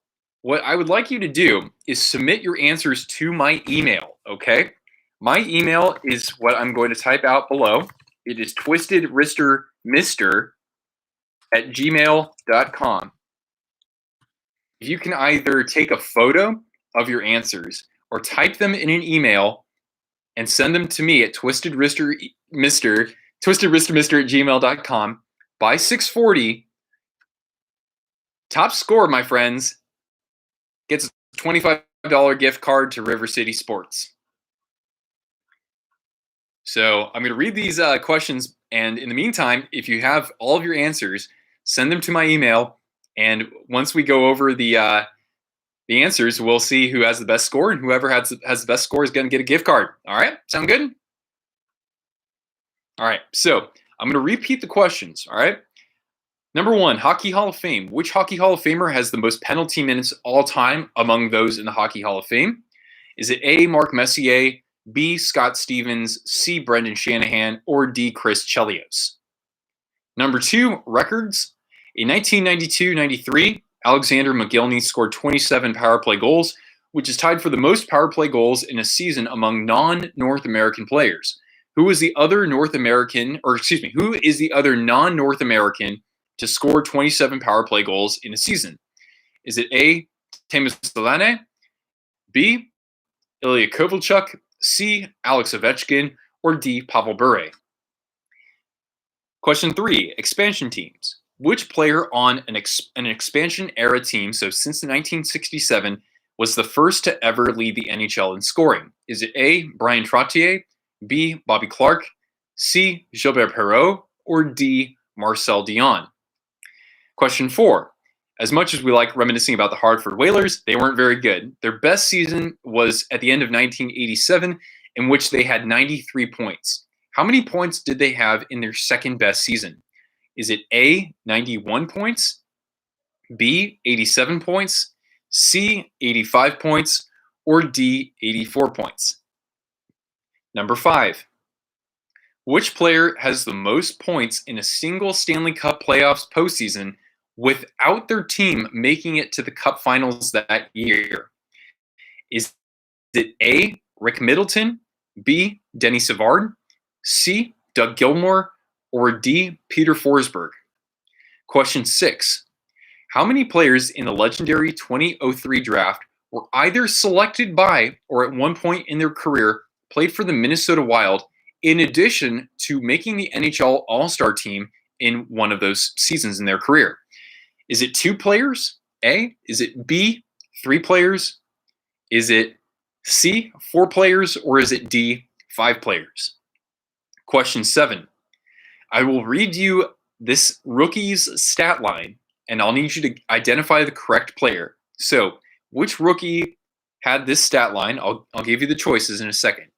what I would like you to do is submit your answers to my email, okay? My email is what I'm going to type out below. It is twistedwristermister@gmail.com. You can either take a photo of your answers or type them in an email and send them to me at twistedwristermister@gmail.com by 6:40. Top score, my friends, gets a $25 gift card to River City Sports. So I'm going to read these questions, and in the meantime, if you have all of your answers, send them to my email, and once we go over the answers, we'll see who has the best score, and whoever has the best score is going to get a gift card. All right? Sound good? All right. So I'm going to repeat the questions. All right? Number 1, Hockey Hall of Fame. Which Hockey Hall of Famer has the most penalty minutes all time among those in the Hockey Hall of Fame? Is it A, Mark Messier, B, Scott Stevens, C, Brendan Shanahan, or D, Chris Chelios? Number 2, records. In 1992-93, Alexander McGillney scored 27 power play goals, which is tied for the most power play goals in a season among non-North American players. Who is the other non-North American to score 27 power play goals in a season? Is it A, Teemu Selanne, B, Ilya Kovalchuk, C, Alex Ovechkin, or D, Pavel Bure? Question 3, expansion teams. Which player on an expansion era team, so since 1967, was the first to ever lead the NHL in scoring? Is it A, Brian Trottier, B, Bobby Clarke, C, Gilbert Perreault, or D, Marcel Dion? Question 4. As much as we like reminiscing about the Hartford Whalers, they weren't very good. Their best season was at the end of 1987, in which they had 93 points. How many points did they have in their second best season? Is it A, 91 points, B, 87 points, C, 85 points, or D, 84 points? Number 5. Which player has the most points in a single Stanley Cup playoffs postseason without their team making it to the Cup Finals that year? Is it A, Rick Middleton, B, Denny Savard, C, Doug Gilmour, or D, Peter Forsberg? Question 6. How many players in the legendary 2003 draft were either selected by or at one point in their career played for the Minnesota Wild in addition to making the NHL All-Star team in one of those seasons in their career? Is it 2 players? A. Is it B, 3 players? Is it C, 4 players? Or is it D, 5 players? Question 7. I will read you this rookie's stat line, and I'll need you to identify the correct player. So, which rookie had this stat line? I'll give you the choices in a second.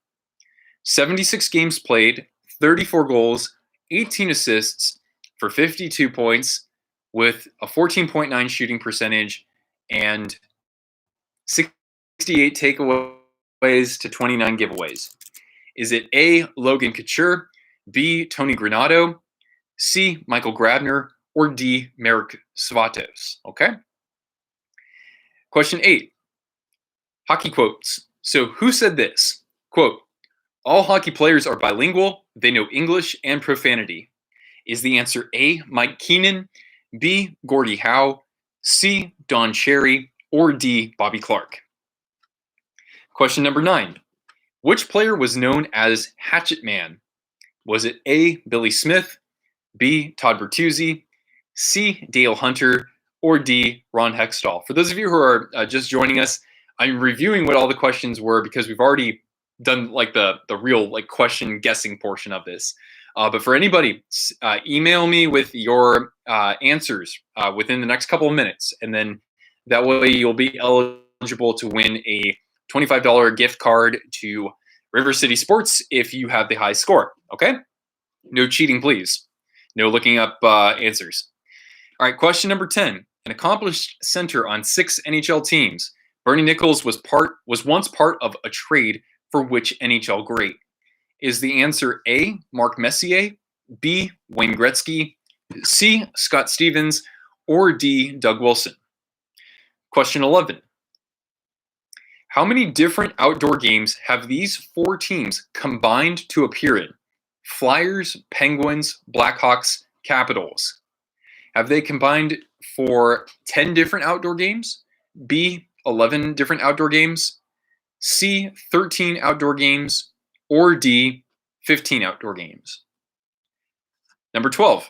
76 games played, 34 goals, 18 assists for 52 points with a 14.9 shooting percentage and 68 takeaways to 29 giveaways. Is it A, Logan Couture, B, Tony Granato, C, Michael Grabner, or D, Marek Svatos? Okay. Question 8. Hockey quotes. So who said this? Quote, all hockey players are bilingual. They know English and profanity. Is the answer A, Mike Keenan, B, Gordie Howe, C, Don Cherry, or D, Bobby Clarke? Question number 9. Which player was known as Hatchet Man? Was it A, Billy Smith, B, Todd Bertuzzi, C, Dale Hunter, or D, Ron Hextall? For those of you who are just joining us, I'm reviewing what all the questions were because we've already done like the real like question guessing portion of this. But for anybody, email me with your answers within the next couple of minutes, and then that way you'll be eligible to win a $25 gift card to River City Sports if you have the high score. Okay? No cheating, please. No looking up answers. All right, question number 10. An accomplished center on 6 NHL teams, Bernie Nichols was once part of a trade for which NHL great? Is the answer A, Mark Messier, B, Wayne Gretzky, C, Scott Stevens, or D, Doug Wilson? Question 11. How many different outdoor games have these 4 teams combined to appear in? Flyers, Penguins, Blackhawks, Capitals. Have they combined for 10 different outdoor games? B, 11 different outdoor games? C, 13 outdoor games? Or D, 15 outdoor games? Number 12.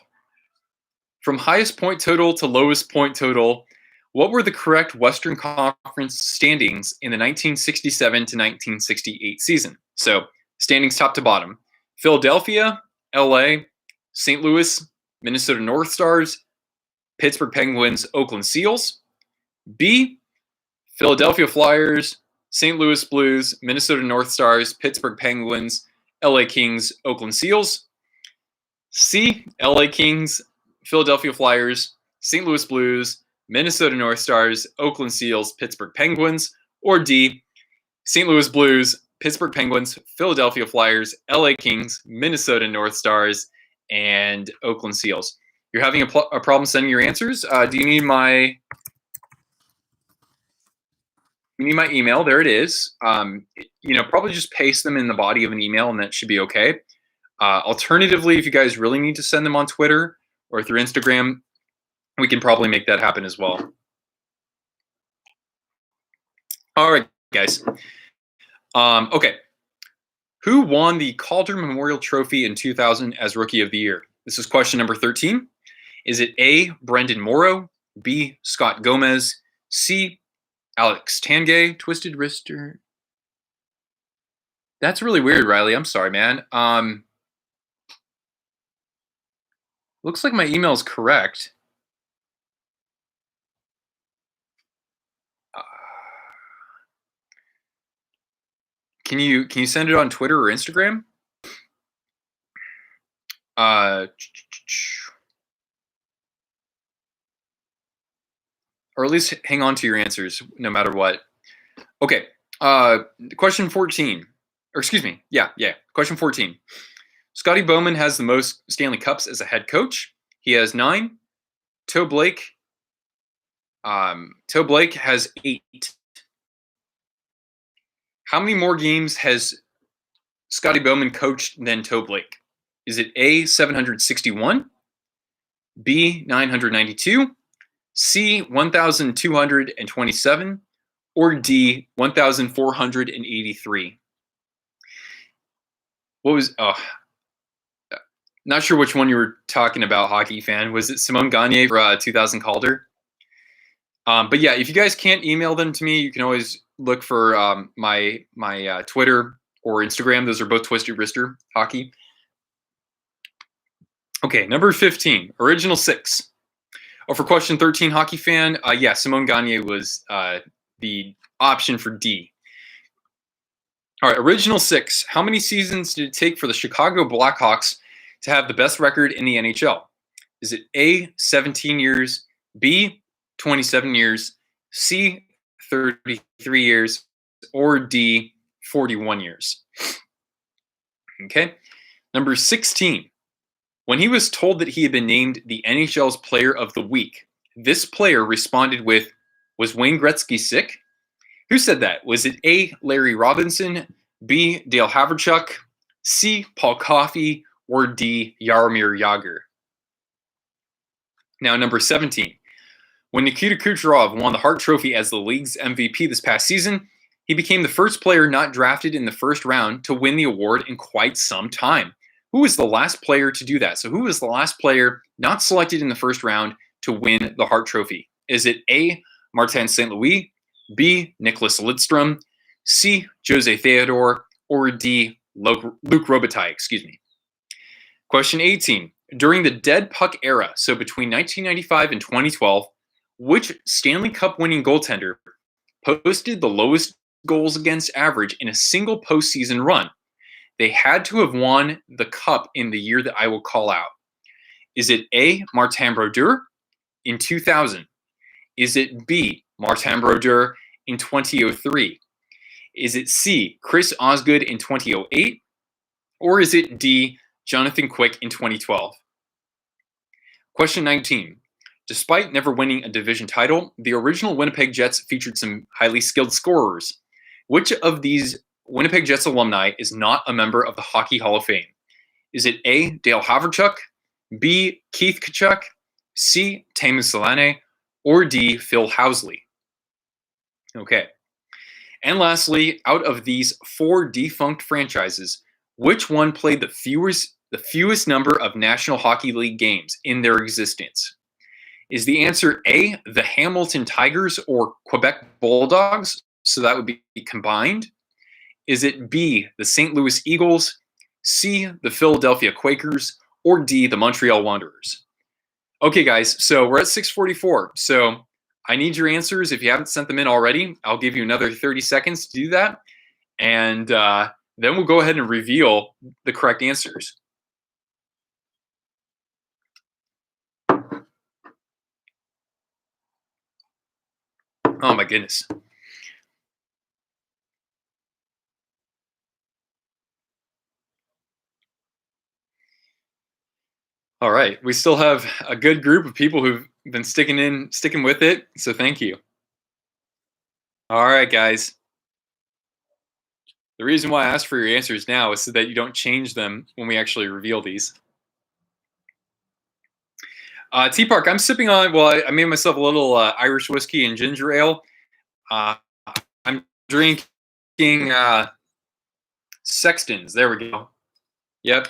From highest point total to lowest point total, what were the correct Western Conference standings in the 1967 to 1968 season? So, standings top to bottom. Philadelphia, LA, St. Louis, Minnesota North Stars, Pittsburgh Penguins, Oakland Seals. B, Philadelphia Flyers, St. Louis Blues, Minnesota North Stars, Pittsburgh Penguins, LA Kings, Oakland Seals. C, LA Kings, Philadelphia Flyers, St. Louis Blues, Minnesota North Stars, Oakland Seals, Pittsburgh Penguins. Or D, St. Louis Blues, Pittsburgh Penguins, Philadelphia Flyers, LA Kings, Minnesota North Stars, and Oakland Seals. You're having a problem sending your answers? Do you need my email? There it is. Probably just paste them in the body of an email, and that should be okay. Alternatively, if you guys really need to send them on Twitter or through Instagram, we can probably make that happen as well. All right, guys. Okay. Who won the Calder Memorial Trophy in 2000 as Rookie of the Year? This is question number 13. Is it A, Brendan Morrow, B, Scott Gomez, C, Alex Tangay, twisted wrister. That's really weird, Riley. I'm sorry, man. Looks like my email is correct. Uh, can you send it on Twitter or Instagram? Or at least hang on to your answers no matter what. Okay. Question 14. Or excuse me. Yeah. Question 14. Scotty Bowman has the most Stanley Cups as a head coach. He has 9. Toe Blake has 8. How many more games has Scotty Bowman coached than Toe Blake? Is it A, 761, B, 992, C, 1,227, or D, 1,483? What was, not sure which one you were talking about, hockey fan. Was it Simone Gagne for 2000 Calder? But yeah, if you guys can't email them to me, you can always look for my Twitter or Instagram. Those are both Twisted Wrister Hockey. Okay, number 15, original 6. Oh, for question 13, hockey fan, yeah, Simone Gagne was the option for D. All right, original 6. How many seasons did it take for the Chicago Blackhawks to have the best record in the NHL? Is it A, 17 years, B, 27 years, C, 33 years, or D, 41 years? Okay. Number 16. When he was told that he had been named the NHL's Player of the Week, this player responded with, "Was Wayne Gretzky sick?" Who said that? Was it A, Larry Robinson, B, Dale Haverchuk, C, Paul Coffey, or D, Jaromir Jagr? Now, number 17. When Nikita Kucherov won the Hart Trophy as the league's MVP this past season, he became the first player not drafted in the first round to win the award in quite some time. Who was the last player to do that? So who was the last player not selected in the first round to win the Hart Trophy? Is it A, Martin St. Louis, B, Nicholas Lidstrom, C, Jose Theodore, or D, Luke Robitaille? Excuse me. Question 18. During the dead puck era, so between 1995 and 2012, which Stanley Cup winning goaltender posted the lowest goals against average in a single postseason run? They had to have won the cup in the year that I will call out. Is it A, Martin Brodeur in 2000? Is it B, Martin Brodeur in 2003? Is it C, Chris Osgood in 2008? Or is it D, Jonathan Quick in 2012? Question 19. Despite never winning a division title, the original Winnipeg Jets featured some highly skilled scorers. Which of these Winnipeg Jets alumni is not a member of the Hockey Hall of Fame? Is it A, Dale Haverchuk, B, Keith Tkachuk, C, Teemu Selanne, or D, Phil Housley? Okay. And lastly, out of these 4 defunct franchises, which one played the fewest number of National Hockey League games in their existence? Is the answer A, the Hamilton Tigers or Quebec Bulldogs? So that would be combined. Is it B, the St. Louis Eagles, C, the Philadelphia Quakers, or D, the Montreal Wanderers? Okay, guys, so we're at 6:44. So I need your answers. If you haven't sent them in already, I'll give you another 30 seconds to do that. And then we'll go ahead and reveal the correct answers. Oh, my goodness. All right. We still have a good group of people who've been sticking with it. So thank you. All right, guys. The reason why I asked for your answers now is so that you don't change them when we actually reveal these. Tea Park, I'm sipping on, well, I made myself a little Irish whiskey and ginger ale. I'm drinking Sexton's. There we go. Yep.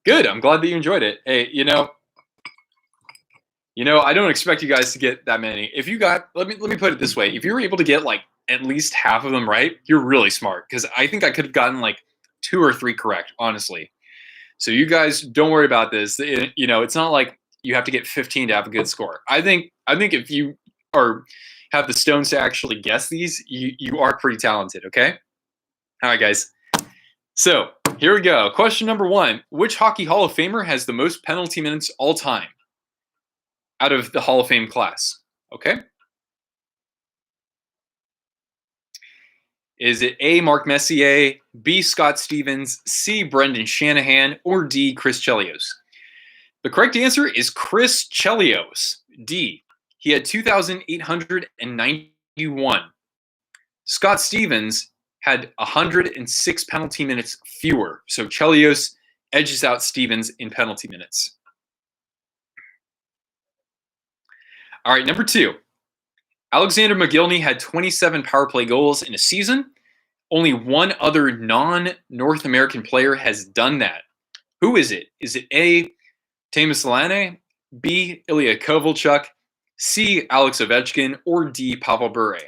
Good. I'm glad that you enjoyed it. Hey, I don't expect you guys to get that many. If you got, let me put it this way: if you were able to get like at least half of them right, you're really smart. Because I think I could have gotten like 2 or 3 correct, honestly. So you guys don't worry about this. It's not like you have to get 15 to have a good score. I think if you are have the stones to actually guess these, you are pretty talented. Okay. All right, guys. So here we go. Question number 1: which Hockey Hall of Famer has the most penalty minutes all time out of the Hall of Fame class? Okay. Is it A, Mark Messier, B, Scott Stevens, C, Brendan Shanahan, or D, Chris Chelios? The correct answer is Chris Chelios. D. He had 2,891. Scott Stevens had 106 penalty minutes fewer. So Chelios edges out Stevens in penalty minutes. All right, number 2. Alexander McGillney had 27 power play goals in a season. Only one other non-North American player has done that. Who is it? Is it A, Teemu Selänne, B, Ilya Kovalchuk, C, Alex Ovechkin, or D, Pavel Bure?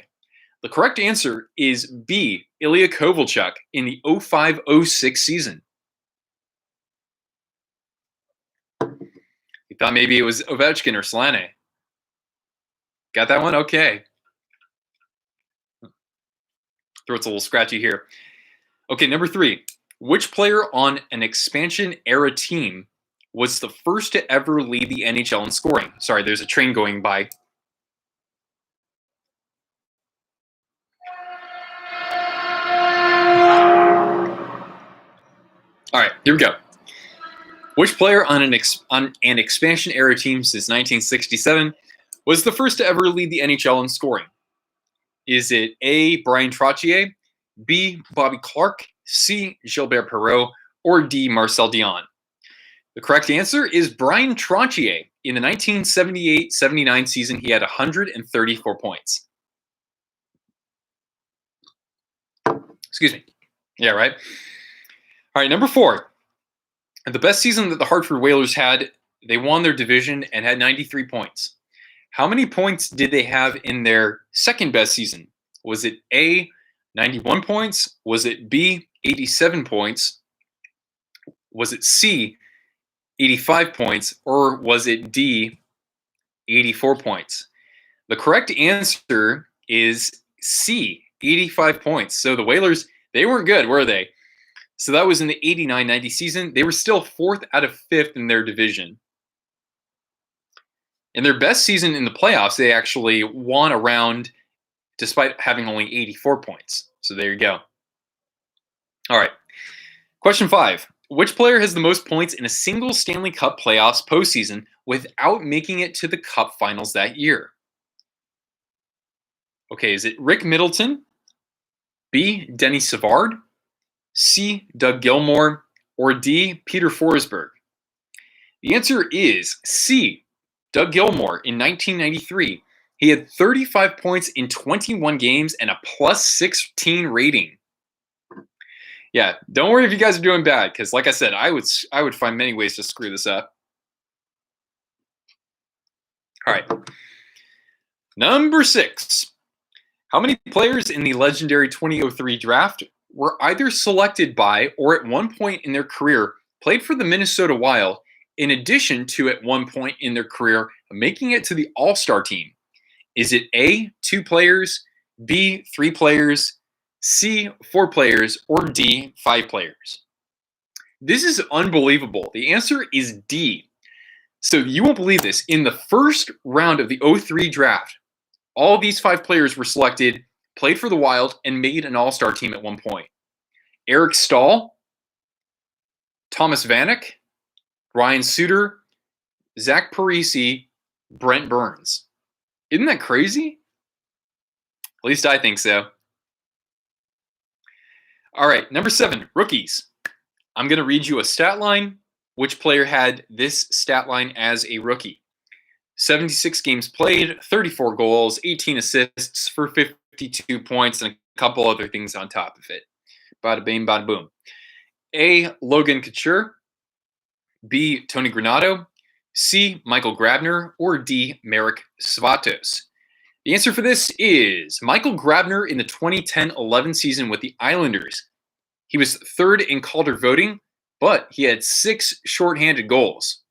The correct answer is B, Ilya Kovalchuk in the 05-06 season. You thought maybe it was Ovechkin or Selänne. Got that one? Okay. Throat's a little scratchy here. Okay, number 3. Which player on an expansion era team was the first to ever lead the NHL in scoring? Sorry, there's a train going by. All right, here we go. Which player on an expansion era team since 1967 was the first to ever lead the NHL in scoring? Is it A, Brian Trottier, B, Bobby Clarke, C, Gilbert Perreault, or D, Marcel Dion? The correct answer is Brian Trottier. In the 1978-79 season, he had 134 points. Excuse me. Yeah, right? All right, number 4. The best season that the Hartford Whalers had, they won their division and had 93 points. How many points did they have in their second best season? Was it A, 91 points? Was it B, 87 points? Was it C, 85 points? Or was it D, 84 points? The correct answer is C, 85 points. So the Whalers, they weren't good, were they? So that was in the 89-90 season. They were still 4th out of 5th in their division. In their best season in the playoffs, they actually won a round despite having only 84 points. So there you go. All right. Question 5. Which player has the most points in a single Stanley Cup playoffs postseason without making it to the Cup finals that year? Okay, is it Rick Middleton, B, Denny Savard, C, Doug Gilmour, or D, Peter Forsberg? The answer is C, Doug Gilmour in 1993. He had 35 points in 21 games and a plus 16 rating. Yeah, don't worry if you guys are doing bad, because like I said, I would find many ways to screw this up. All right. Number 6. How many players in the legendary 2003 draft were either selected by or at one point in their career played for the Minnesota Wild, in addition to at one point in their career making it to the All-Star team? Is it A, 2 players, B, 3 players, C, 4 players, or D, 5 players? This is unbelievable. The answer is D. So you won't believe this. In the first round of the 03 draft, all these 5 players were selected, played for the Wild, and made an All-Star team at one point. Eric Stahl, Thomas Vanek, Ryan Suter, Zach Parise, Brent Burns. Isn't that crazy? At least I think so. All right, number 7, rookies. I'm going to read you a stat line. Which player had this stat line as a rookie? 76 games played, 34 goals, 18 assists for 52 points, and a couple other things on top of it. Bada bing, bada boom. A, Logan Couture. B, Tony Granato. C. Michael Grabner, or D. Marek Svatos? The answer for this is Michael Grabner in the 2010-11 season with the Islanders. He was third in Calder voting, but he had 6 shorthanded goals.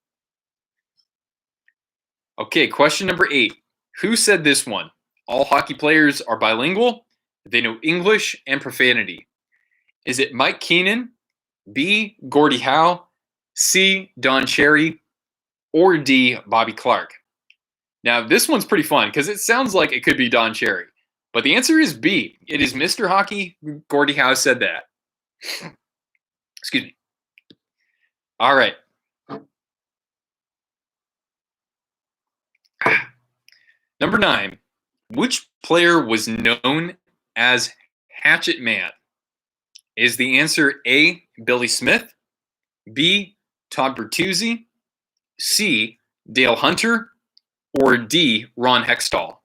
Okay, question number 8. Who said this one? All hockey players are bilingual. They know English and profanity. Is it Mike Keenan, B. Gordie Howe, C. Don Cherry, or D. Bobby Clark? Now, this one's pretty fun because it sounds like it could be Don Cherry. But the answer is B. It is Mr. Hockey. Gordie Howe said that. Excuse me. All right. Number 9. Which player was known as Hatchet Man? Is the answer A. Billy Smith, B. Todd Bertuzzi, C. Dale Hunter, or D. Ron Hextall?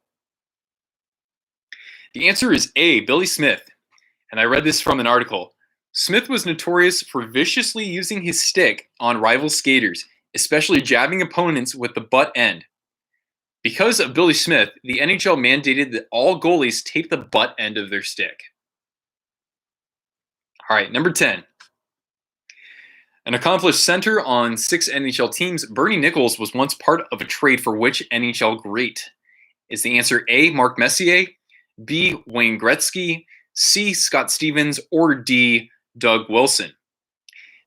The answer is A. Billy Smith. And I read this from an article. Smith was notorious for viciously using his stick on rival skaters, especially jabbing opponents with the butt end. Because of Billy Smith, the NHL mandated that all goalies tape the butt end of their stick. All right, number 10. An accomplished center on 6 NHL teams, Bernie Nichols was once part of a trade for which NHL great? Is the answer A. Mark Messier, B. Wayne Gretzky, C. Scott Stevens, or D. Doug Wilson?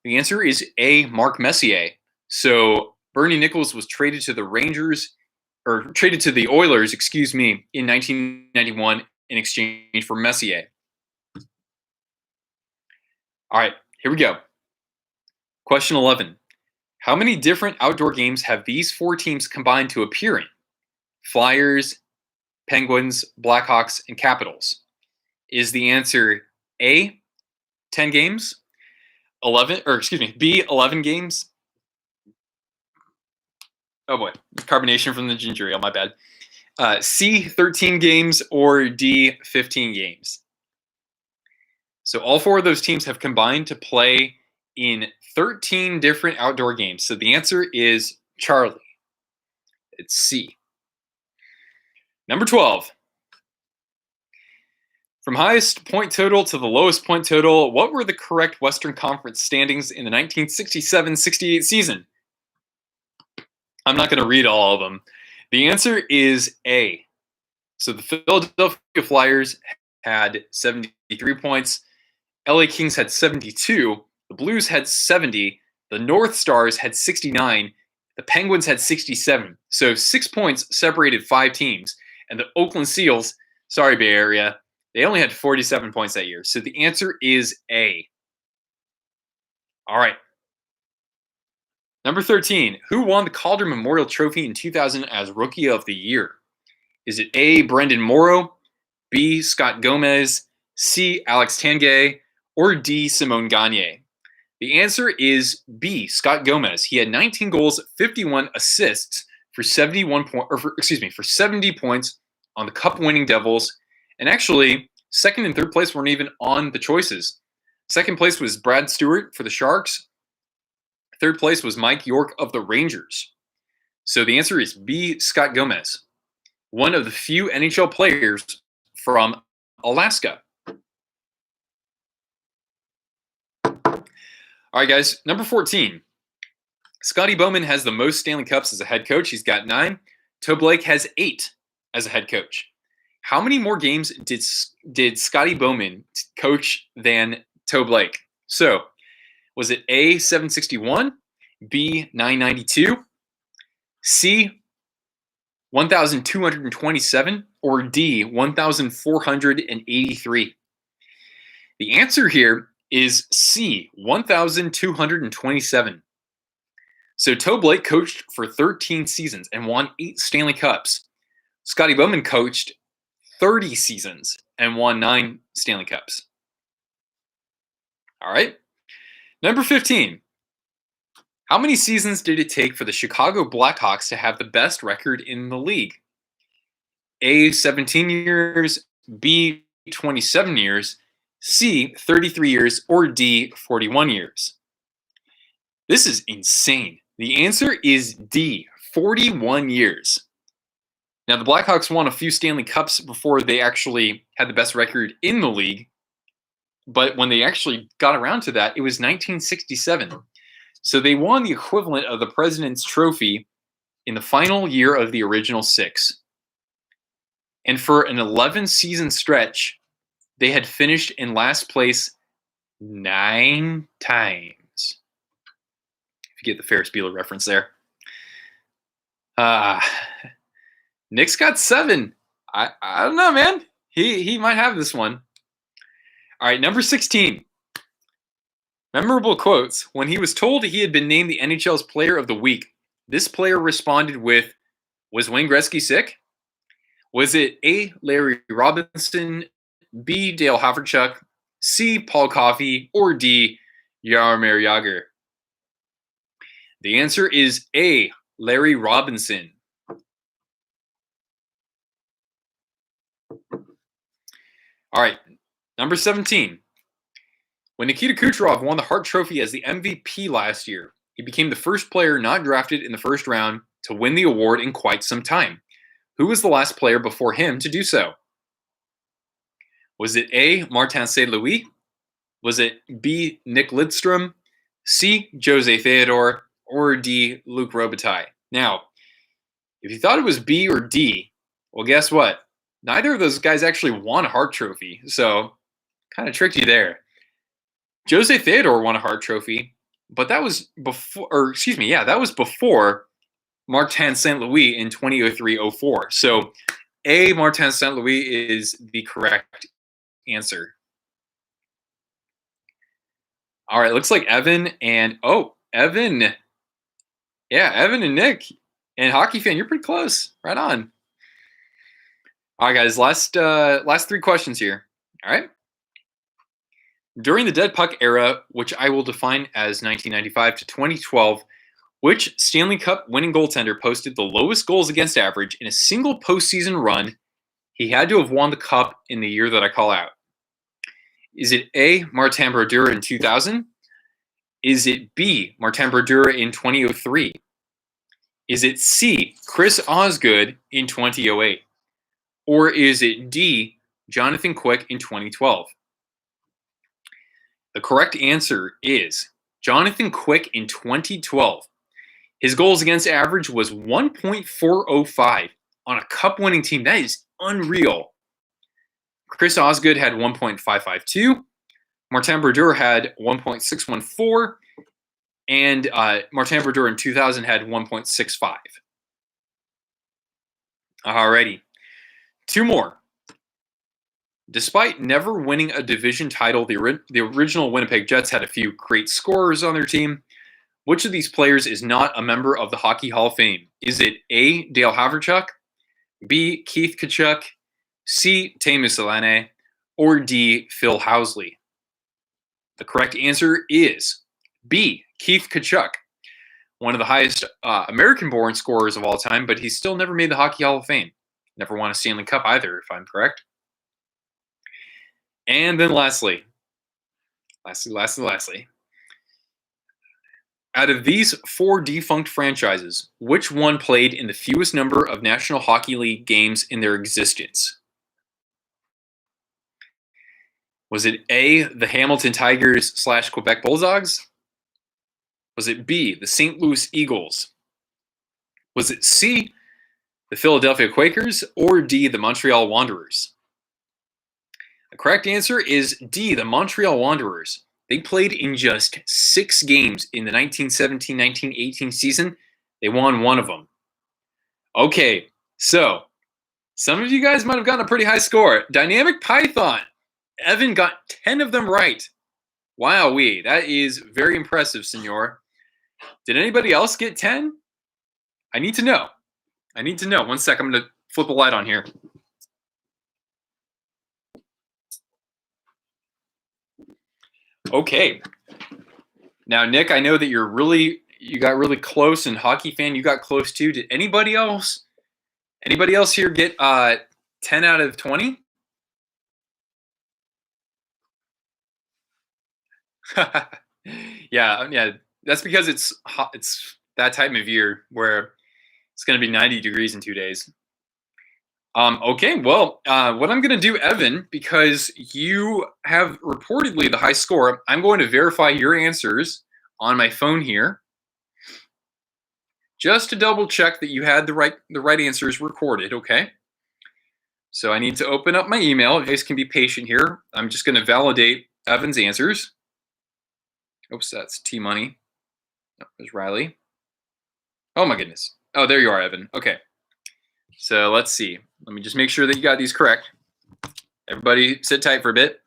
The answer is A. Mark Messier. So Bernie Nichols was traded to the Oilers, in 1991 in exchange for Messier. All right, here we go. Question 11. How many different outdoor games have these 4 teams combined to appear in? Flyers, Penguins, Blackhawks, and Capitals. Is the answer A, 10 games? B, 11 games? Oh boy, carbonation from the ginger ale, my bad. C, 13 games, or D, 15 games? So all 4 of those teams have combined to play in 13 different outdoor games. So the answer is Charlie. It's C. Number 12. From highest point total to the lowest point total, what were the correct Western Conference standings in the 1967-68 season? I'm not going to read all of them. The answer is A. So the Philadelphia Flyers had 73 points. LA Kings had 72. The Blues had 70. The North Stars had 69. The Penguins had 67. So 6 points separated 5 teams. And the Oakland Seals, sorry Bay Area, they only had 47 points that year. So the answer is A. All right. Number 13. Who won the Calder Memorial Trophy in 2000 as Rookie of the Year? Is it A, Brendan Morrow, B, Scott Gomez, C, Alex Tanguay, or D, Simone Gagne? The answer is B, Scott Gomez. He had 19 goals, 51 assists for 70 points on the Cup-winning Devils. And actually, second and third place weren't even on the choices. Second place was Brad Stewart for the Sharks. Third place was Mike York of the Rangers. So the answer is B, Scott Gomez, one of the few NHL players from Alaska. All right, guys, number 14. Scotty Bowman has the most Stanley Cups as a head coach. He's got 9. Toe Blake has 8 as a head coach. How many more games did Scotty Bowman coach than Toe Blake? So, was it A, 761, B, 992, C, 1,227, or D, 1,483? The answer here is C, 1,227. So Toe Blake coached for 13 seasons and won 8 Stanley Cups. Scotty Bowman coached 30 seasons and won 9 Stanley Cups. All right. Number 15. How many seasons did it take for the Chicago Blackhawks to have the best record in the league? A, 17 years, B, 27 years, C, 33 years, or D, 41 years? This is insane. The answer is D, 41 years. Now, the Blackhawks won a few Stanley Cups before they actually had the best record in the league. But when they actually got around to that, it was 1967. So they won the equivalent of the President's Trophy in the final year of the original 6. And for an 11-season stretch, they had finished in last place 9 times. If you get the Ferris Bueller reference there. Nick's got 7. I don't know, man. He might have this one. All right, number 16. Memorable quotes. When he was told he had been named the NHL's Player of the Week, this player responded with, "Was Wayne Gretzky sick?" Was it A, Larry Robinson, B, Dale Haverchuk, C, Paul Coffey, or D, Jaromir Jagr? The answer is A, Larry Robinson. All right, number 17. When Nikita Kucherov won the Hart Trophy as the MVP last year, he became the first player not drafted in the first round to win the award in quite some time. Who was the last player before him to do so? Was it A, Martin St. Louis? Was it B, Nick Lidstrom? C, Jose Theodore? Or D, Luc Robitaille? Now, if you thought it was B or D, well, guess what? Neither of those guys actually won a Hart Trophy, so kind of tricked you there. Jose Theodore won a Hart Trophy, but that was before, that was before Martin St. Louis in 2003-04. So A, Martin St. Louis is the correct answer. All right, looks like Evan and Evan. Yeah, Evan and Nick and Hockey Fan, you're pretty close. Right on. All right, guys, last 3 questions here. All right. During the dead puck era, which I will define as 1995 to 2012, which Stanley Cup winning goaltender posted the lowest goals against average in a single postseason run? He had to have won the Cup in the year that I call out. Is it A, Martin Brodeur in 2000? Is it B, Martin Brodeur in 2003? Is it C, Chris Osgood in 2008? Or is it D, Jonathan Quick in 2012? The correct answer is Jonathan Quick in 2012. His goals against average was 1.405 on a Cup-winning team. That is unreal. Chris Osgood had 1.552. Martin Brodeur had 1.614. And Martin Brodeur in 2000 had 1.65. Alrighty. 2 more. Despite never winning a division title, the original Winnipeg Jets had a few great scorers on their team. Which of these players is not a member of the Hockey Hall of Fame? Is it A, Dale Haverchuk, B, Keith Tkachuk, C, Teemu Selänne, or D, Phil Housley? The correct answer is B, Keith Tkachuk, one of the highest American-born scorers of all time, but he's still never made the Hockey Hall of Fame. Never won a Stanley Cup either, if I'm correct. And then lastly. Out of these 4 defunct franchises, which one played in the fewest number of National Hockey League games in their existence? Was it A, the Hamilton Tigers / Quebec Bulldogs? Was it B, the St. Louis Eagles? Was it C, the Philadelphia Quakers? Or D, the Montreal Wanderers? The correct answer is D, the Montreal Wanderers. They played in just 6 games in the 1917-1918 season. They won 1 of them. Okay, so some of you guys might have gotten a pretty high score. Dynamic Python. Evan got 10 of them right. Wowee, that is very impressive, senor. Did anybody else get 10? I need to know. 1 sec, I'm going to flip a light on here. Okay. Now, Nick, I know that you got really close, and Hockey Fan, you got close too. Did anybody else here get 10 out of 20? Yeah, that's because it's that time of year where it's going to be 90 degrees in 2 days. Okay, well, what I'm going to do, Evan, because you have reportedly the high score, I'm going to verify your answers on my phone here, just to double check that you had the right answers recorded. Okay. So I need to open up my email. You guys can be patient here. I'm just going to validate Evan's answers. Oops, that's T Money. Oh, there's Riley. Oh my goodness. Oh, there you are, Evan. Okay. So let's see. Let me just make sure that you got these correct. Everybody sit tight for a bit.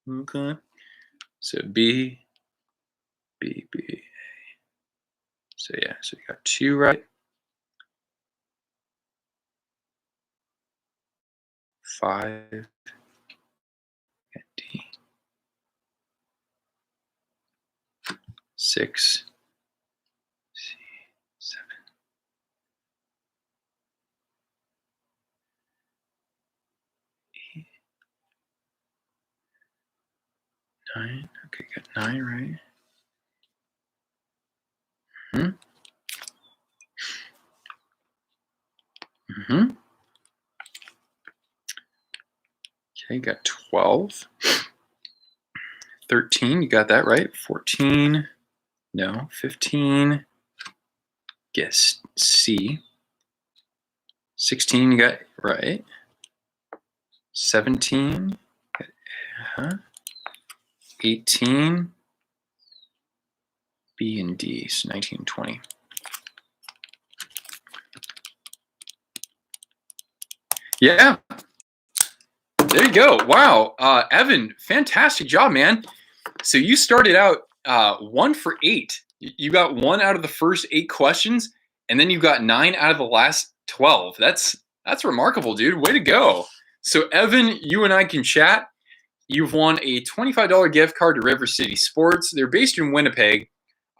Okay. So B. So yeah, so you got 2 right. 5. D. 6. C. 7. 8. 9. Okay, got 9 right. Okay, got 12. 13, you got that right. 14, no. 15, guess C. 16, you got right. 17, 18, B and D, so 19 and 20. Yeah, there you go. Wow, Evan, fantastic job, man. So you started out 1 for 8. You got 1 out of the first 8 questions, and then you got 9 out of the last 12. That's remarkable, dude. Way to go. So Evan, you and I can chat. You've won a $25 gift card to River City Sports. They're based in Winnipeg.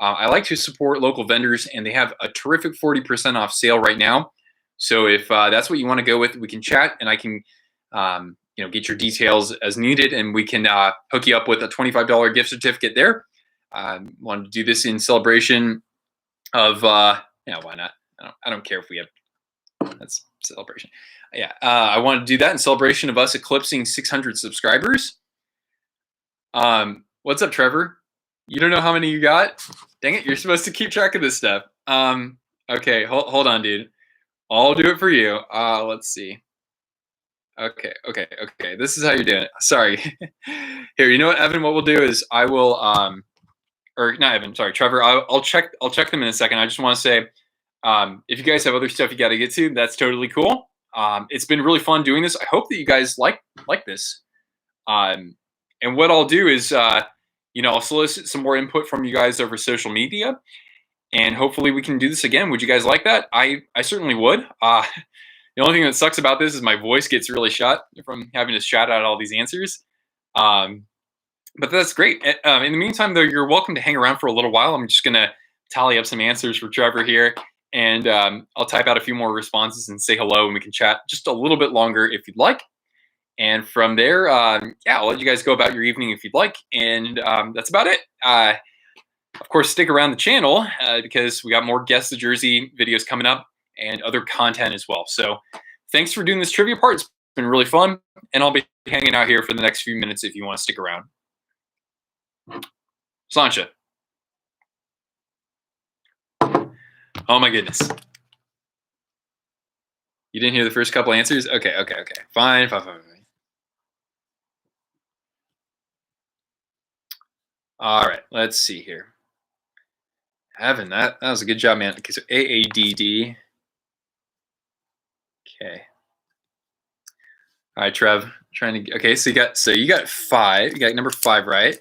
I like to support local vendors, and they have a terrific 40% off sale right now. So if that's what you want to go with, we can chat, and I can get your details as needed, and we can hook you up with a $25 gift certificate there. Wanted to do this in celebration of why not? I don't care if we have that's celebration. Yeah, I wanted to do that in celebration of us eclipsing 600 subscribers. What's up, Trevor? You don't know how many you got? Dang it, you're supposed to keep track of this stuff. Okay, hold on, dude. I'll do it for you. Let's see. Okay. This is how you're doing it. Sorry. Here, you know what, Evan? What we'll do is I will, or not Evan. Sorry, Trevor. I'll check them in a second. I just want to say, if you guys have other stuff you got to get to, that's totally cool. It's been really fun doing this. I hope that you guys like this. And what I'll do is, I'll solicit some more input from you guys over social media, and hopefully we can do this again. Would you guys like that? I certainly would. The only thing that sucks about this is my voice gets really shot from having to shout out all these answers. But that's great. In the meantime, though, you're welcome to hang around for a little while. I'm just going to tally up some answers for Trevor here, and I'll type out a few more responses and say hello, and we can chat just a little bit longer if you'd like. And from there, I'll let you guys go about your evening if you'd like. And that's about it. Of course, stick around the channel because we got more Guess the Jersey videos coming up and other content as well. So thanks for doing this trivia part. It's been really fun. And I'll be hanging out here for the next few minutes if you want to stick around. Sancha. Oh my goodness. You didn't hear the first couple answers? Okay. Fine. All right, let's see here. Evan, that was a good job, man. Okay, so AADD. Okay. All right, Trev. Trying to. Okay, so you got 5. You got number 5 right.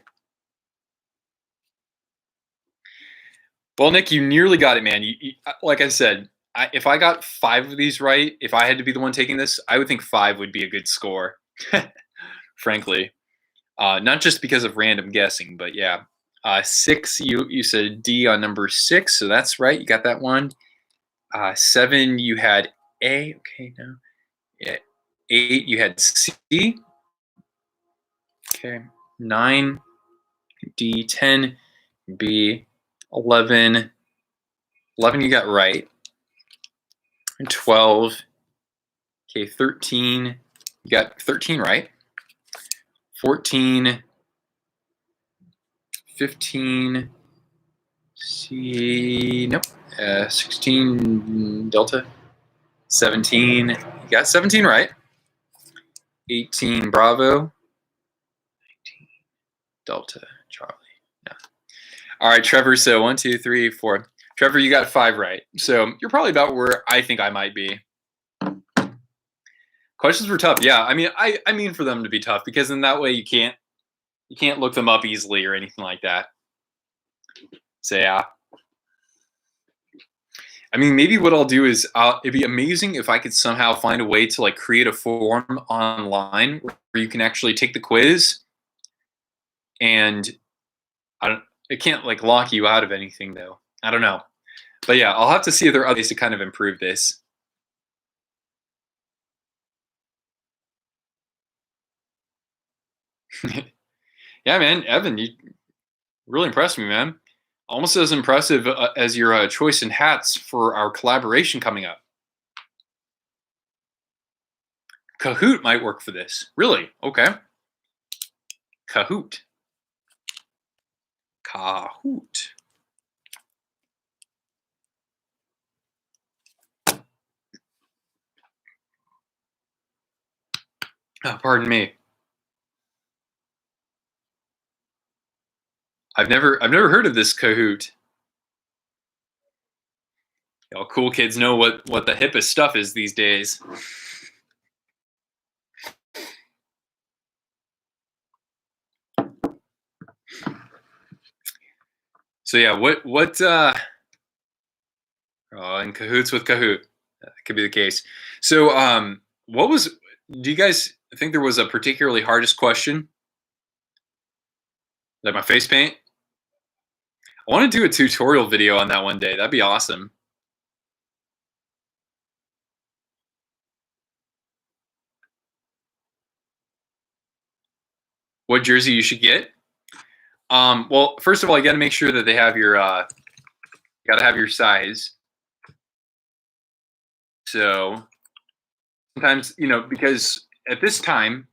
Well, Nick, you nearly got it, man. You like I said, if I got 5 of these right, if I had to be the one taking this, I would think 5 would be a good score. Frankly, not just because of random guessing, but yeah. 6, you said D on number 6, so that's right. You got that one. 7, you had A. Okay, no. Yeah. 8, you had C. Okay. 9, D. 10, B. 11, 11 you got right. 12. Okay, 13. You got 13 right. 14. 15. See, nope. 16 Delta. 17. You got 17 right. 18 Bravo. 19 Delta Charlie. Yeah. All right, Trevor. So 1, 2, 3, 4. Trevor, you got 5 right. So you're probably about where I think I might be. Questions were tough. Yeah, I mean for them to be tough because in that way you can't look them up easily or anything like that. So yeah. I mean, maybe what I'll do is it'd be amazing if I could somehow find a way to like create a form online where you can actually take the quiz, and it can't like lock you out of anything though. I don't know, but yeah, I'll have to see if there are other ways to kind of improve this. Yeah, man, Evan, you really impressed me, man. Almost as impressive as your choice in hats for our collaboration coming up. Kahoot might work for this. Really? Okay. Kahoot. Kahoot. Oh, pardon me. I've never heard of this Kahoot. Cool kids know what the hippest stuff is these days. So yeah, what in cahoots with Kahoot. That could be the case. So do you guys think there was a particularly hardest question? Like my face paint? I want to do a tutorial video on that one day. That'd be awesome. What jersey you should get? Well, first of all, you got to make sure that they have your you got to have your size. So sometimes, because at this time,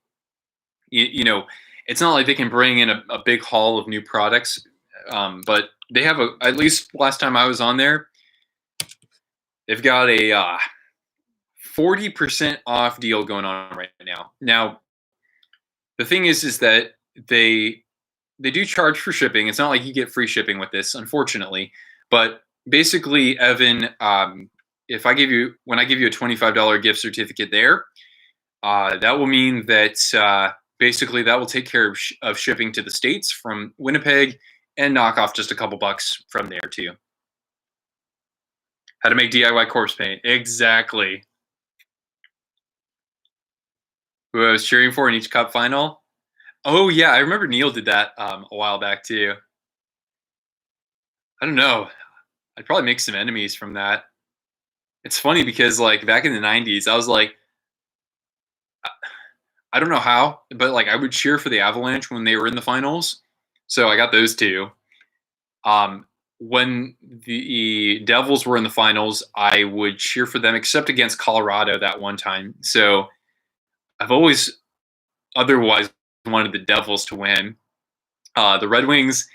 it's not like they can bring in a big haul of new products, but they have at least last time I was on there, they've got a 40% off deal going on right now. Now, the thing is that they do charge for shipping. It's not like you get free shipping with this, unfortunately. But basically, Evan, if when I give you a $25 gift certificate there, that will mean that basically that will take care of shipping to the States from Winnipeg and knock off just a couple bucks from there too. How to make DIY corpse paint. Exactly. Who I was cheering for in each cup final. Oh yeah, I remember Neil did that a while back too. I don't know. I'd probably make some enemies from that. It's funny because like back in the 90s, I was like, I don't know how, but like I would cheer for the Avalanche when they were in the finals. So I got those two. When the Devils were in the finals, I would cheer for them, except against Colorado that one time. So I've always otherwise wanted the Devils to win. The Red Wings,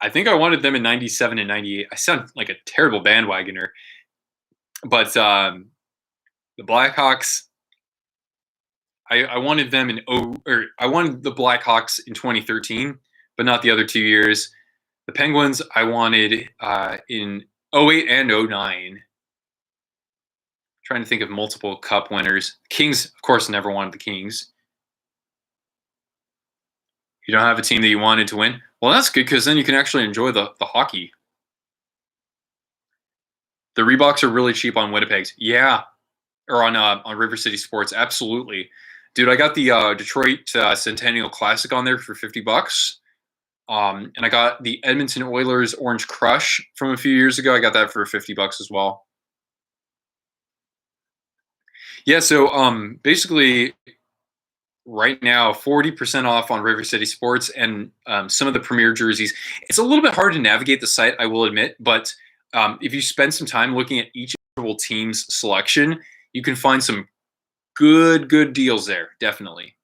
I think I wanted them in 97 and 98. I sound like a terrible bandwagoner. But the Blackhawks, I wanted them I wanted the Blackhawks in 2013, but not the other 2 years. The Penguins, I wanted in 08 and 09. Trying to think of multiple cup winners. Kings, of course, never wanted the Kings. You don't have a team that you wanted to win? Well, that's good because then you can actually enjoy the hockey. The Reeboks are really cheap on Winnipeg's. Yeah. Or on River City Sports. Absolutely. Dude, I got the Detroit Centennial Classic on there for $50. And I got the Edmonton Oilers Orange Crush from a few years ago. I got that for $50 as well. Yeah, so basically right now 40% off on River City Sports and some of the premier jerseys. It's a little bit hard to navigate the site, I will admit, but If you spend some time looking at each individual team's selection, you can find some good deals there, definitely.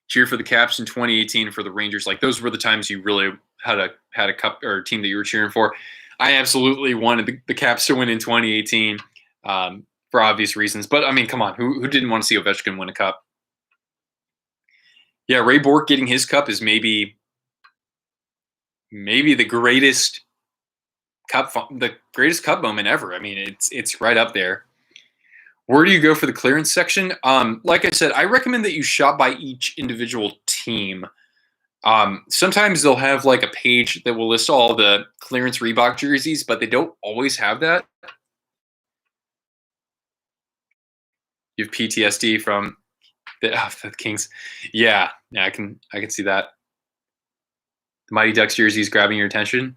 Cheer for the Caps in 2018 for the Rangers. Like those were the times you really had a cup or a team that you were cheering for. I absolutely wanted the Caps to win in 2018 for obvious reasons. But I mean, come on, who didn't want to see Ovechkin win a cup? Yeah, Ray Bourque getting his cup is maybe the greatest cup moment ever. I mean, it's right up there. Where do you go for the clearance section? Like I said, I recommend that you shop by each individual team. Sometimes they'll have like a page that will list all the clearance Reebok jerseys, but they don't always have that. You have PTSD from the Kings. Yeah, I can see that. The Mighty Ducks jerseys grabbing your attention.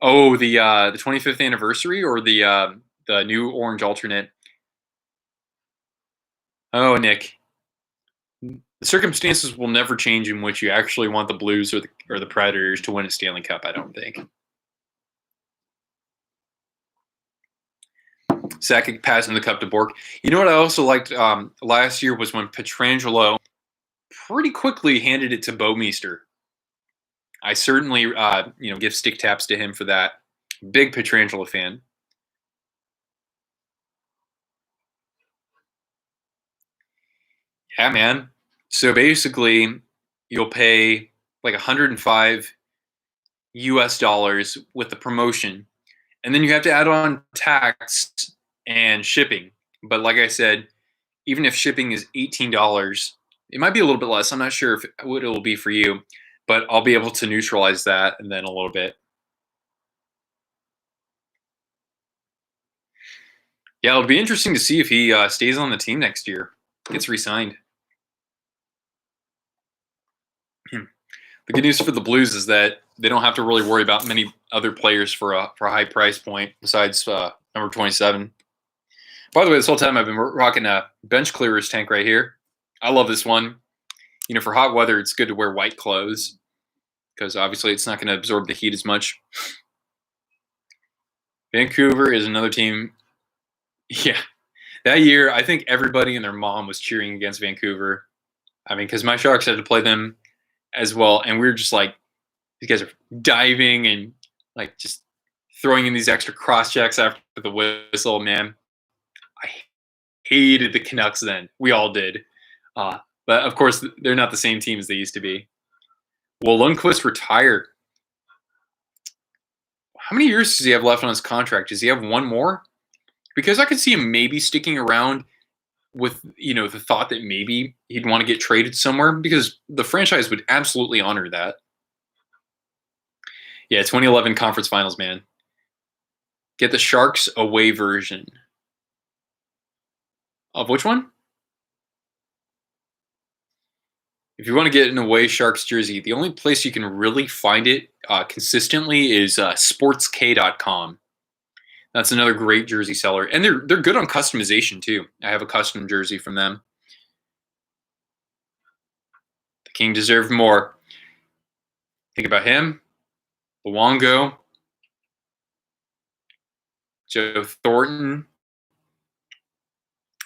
Oh, the 25th anniversary or the new orange alternate. Oh, Nick. The circumstances will never change in which you actually want the Blues or the Predators to win a Stanley Cup, I don't think. Sakic passing the cup to Bourque. You know what I also liked last year was when Pietrangelo pretty quickly handed it to Bouwmeester. I certainly give stick taps to him for that. Big Pietrangelo fan. Yeah, man. So basically, you'll pay like 105 US dollars with the promotion, and then you have to add on tax and shipping. But like I said, even if shipping is $18, it might be a little bit less. I'm not sure what it will be for you, but I'll be able to neutralize that and then a little bit. Yeah, it'll be interesting to see if he stays on the team next year, gets re-signed. The good news for the Blues is that they don't have to really worry about many other players for a high price point besides number 27. By the way, this whole time I've been rocking a bench clearers tank right here. I love this one. You know, for hot weather, it's good to wear white clothes because obviously it's not going to absorb the heat as much. Vancouver is another team. Yeah, that year I think everybody and their mom was cheering against Vancouver. I mean, because my Sharks had to play them as well, and we were just like, these guys are diving and like just throwing in these extra cross checks after the whistle. Man, I hated the Canucks then. We all did. But of course, they're not the same team as they used to be. Will Lundqvist retire? How many years does he have left on his contract? Does he have one more? Because I could see him maybe sticking around with the thought that maybe he'd want to get traded somewhere because the franchise would absolutely honor that. Yeah, 2011 conference finals, man. Get the Sharks away version. Of which one? If you want to get an away Sharks jersey, the only place you can really find it consistently is sportsk.com. That's another great jersey seller, and they're good on customization too. I have a custom jersey from them. The King deserved more. Think about him, Luongo, Joe Thornton,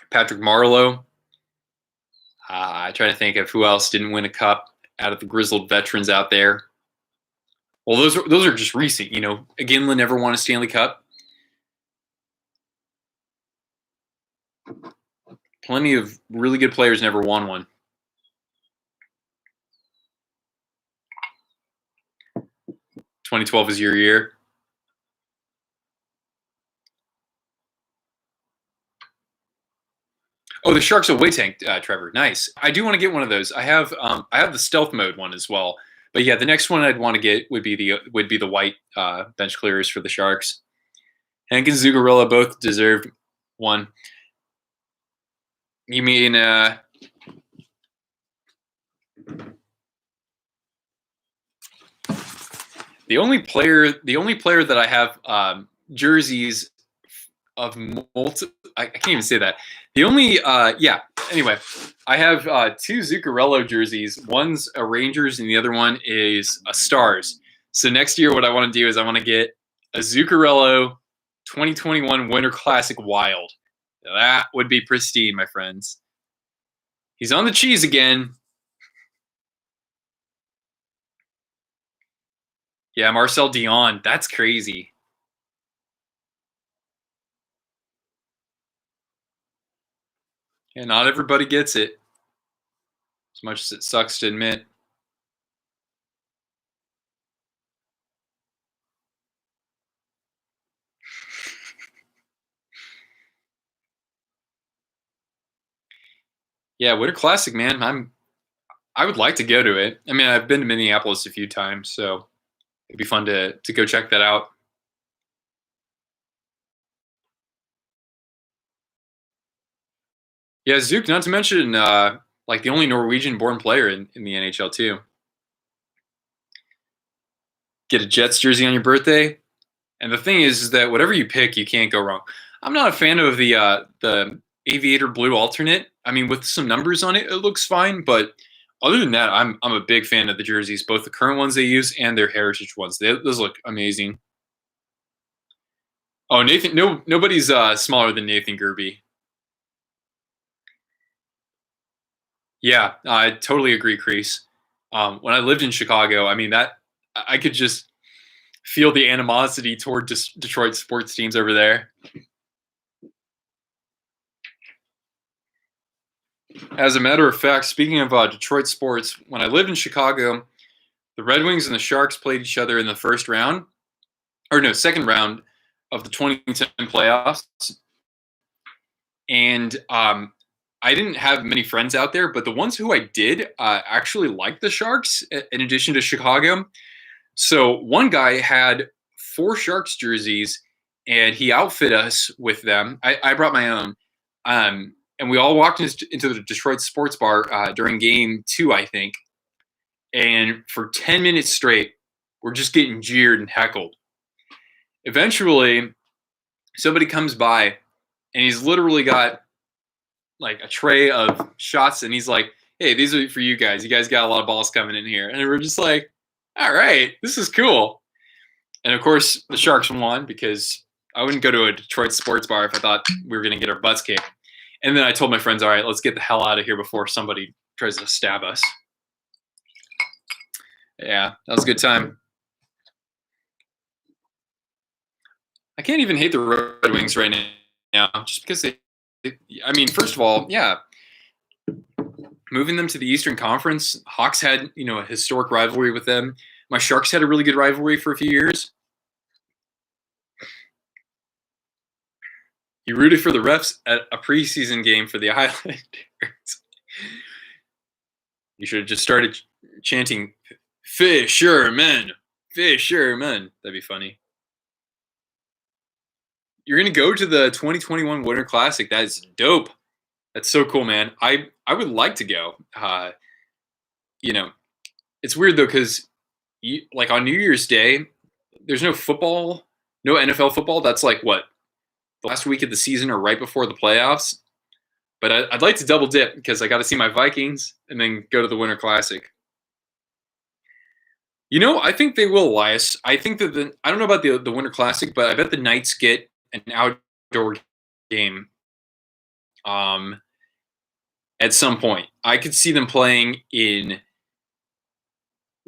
Patrick Marleau. I try to think of who else didn't win a cup out of the grizzled veterans out there. Well, those are just recent. You know, Ginla never won a Stanley Cup. Plenty of really good players never won one. "2012 is your year." Oh, the Sharks away tank, Trevor. Nice. I do want to get one of those. I have the stealth mode one as well. But yeah, the next one I'd want to get would be the white bench clearers for the Sharks. Hank and Zuccarello both deserved one. You mean the only player that I have jerseys of I can't even say that. The only yeah. Anyway, I have two Zuccarello jerseys. One's a Rangers and the other one is a Stars. So next year, what I want to do is I want to get a Zuccarello 2021 Winter Classic Wild. That would be pristine, my friends. He's on the cheese again. Yeah, Marcel Dion. That's crazy. And not everybody gets it, as much as it sucks to admit. Yeah, Winter Classic, man. I would like to go to it. I mean, I've been to Minneapolis a few times, so it'd be fun to go check that out. Yeah, Zook, not to mention like the only Norwegian-born player in the NHL too. Get a Jets jersey on your birthday, and the thing is that whatever you pick, you can't go wrong. I'm not a fan of the aviator blue alternate. I mean, with some numbers on it, it looks fine, but other than that, I'm a big fan of the jerseys, both the current ones they use and their heritage ones. Those look amazing. Oh, Nathan, nobody's smaller than Nathan Gerby. Yeah, I totally agree, Crease. When I lived in Chicago, I mean that I could just feel the animosity toward Detroit sports teams over there. As a matter of fact, speaking of Detroit sports, when I lived in Chicago, the Red Wings and the Sharks played each other in the first round, or no, second round of the 2010 playoffs. And I didn't have many friends out there, but the ones who I did actually liked the Sharks in addition to Chicago. So one guy had 4 Sharks jerseys, and he outfit us with them. I brought my own. And we all walked into the Detroit sports bar during game 2, I think. And for 10 minutes straight, we're just getting jeered and heckled. Eventually, somebody comes by, and he's literally got like a tray of shots, and he's like, "Hey, these are for you guys. You guys got a lot of balls coming in here." And we're just like, "All right, this is cool." And of course, the Sharks won because I wouldn't go to a Detroit sports bar if I thought we were going to get our butts kicked. And then I told my friends, "All right, let's get the hell out of here before somebody tries to stab us." Yeah, that was a good time. I can't even hate the Red Wings right now just because I mean, first of all, yeah, moving them to the Eastern Conference, Hawks had, a historic rivalry with them. My Sharks had a really good rivalry for a few years. You rooted for the refs at a preseason game for the Islanders. You should have just started chanting, "Fisherman, Fisherman." That'd be funny. You're going to go to the 2021 Winter Classic. That is dope. That's so cool, man. I would like to go. You know, it's weird though because like on New Year's Day, there's no football, no NFL football. That's like what, the last week of the season or right before the playoffs. But I'd like to double dip because I got to see my Vikings and then go to the Winter Classic. I think they will, Elias. I think that I don't know about the Winter Classic, but I bet the Knights get an outdoor game at some point. I could see them playing in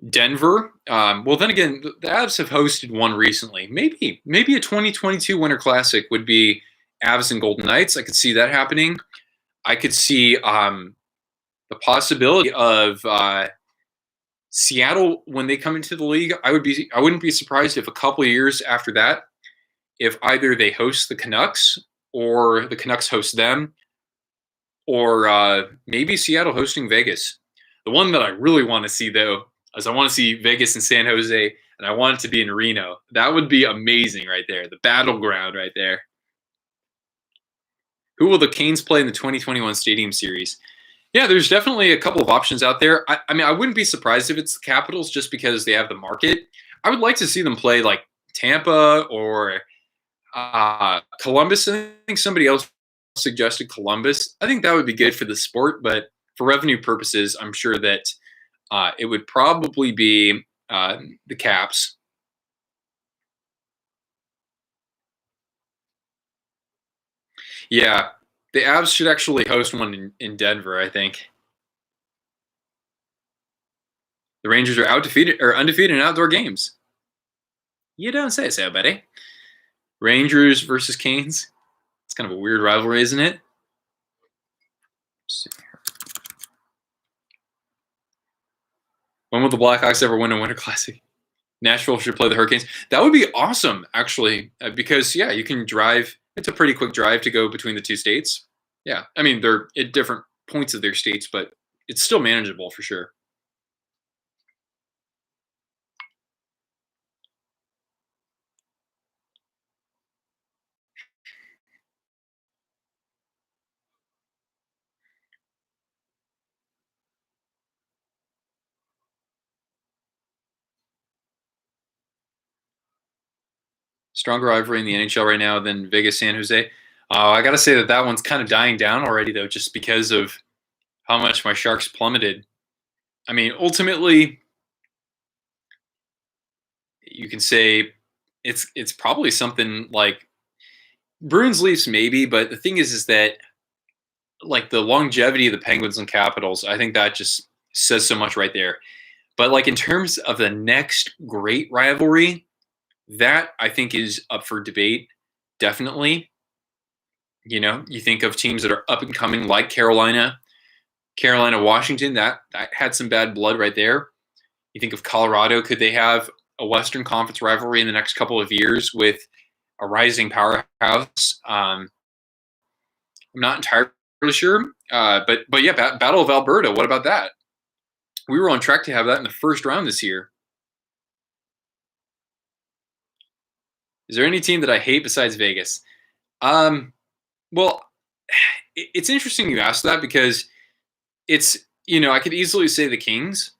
Denver. Well, then again, the Avs have hosted one recently. Maybe a 2022 Winter Classic would be Avs and Golden Knights. I could see that happening. I could see the possibility of Seattle when they come into the league. I wouldn't be surprised if a couple of years after that, if either they host the Canucks or the Canucks host them, or maybe Seattle hosting Vegas. The one that I really want to see though is I want to see Vegas and San Jose, and I want it to be in Reno. That would be amazing right there, the battleground right there. Who will the Canes play in the 2021 Stadium Series? Yeah, there's definitely a couple of options out there. I mean, I wouldn't be surprised if it's the Capitals just because they have the market. I would like to see them play like Tampa or Columbus, I think somebody else suggested Columbus. I think that would be good for the sport, but for revenue purposes, I'm sure that it would probably be the Caps. Yeah, the Avs should actually host one in Denver, I think. The Rangers are undefeated in outdoor games. You don't say so, buddy. Rangers versus Canes. It's kind of a weird rivalry, isn't it? When will the Blackhawks ever win a Winter Classic? Nashville should play the Hurricanes. That would be awesome, actually, because yeah, you can drive. It's a pretty quick drive to go between the two states. Yeah, I mean they're at different points of their states, but it's still manageable for sure. Stronger rivalry in the NHL right now than Vegas San Jose. I got to say that one's kind of dying down already, though, just because of how much my Sharks plummeted. I mean, ultimately, you can say it's probably something like Bruins Leafs maybe, but the thing is that like the longevity of the Penguins and Capitals, I think that just says so much right there. But like in terms of the next great rivalry, that I think is up for debate. Definitely. You know, you think of teams that are up and coming like Carolina, Washington, that had some bad blood right there. You think of Colorado, could they have a Western Conference rivalry in the next couple of years with a rising powerhouse? I'm not entirely sure, but yeah, Battle of Alberta. What about that? We were on track to have that in the first round this year. Is there any team that I hate besides Vegas? Um, well, it's interesting you asked that because it's I could easily say the Kings,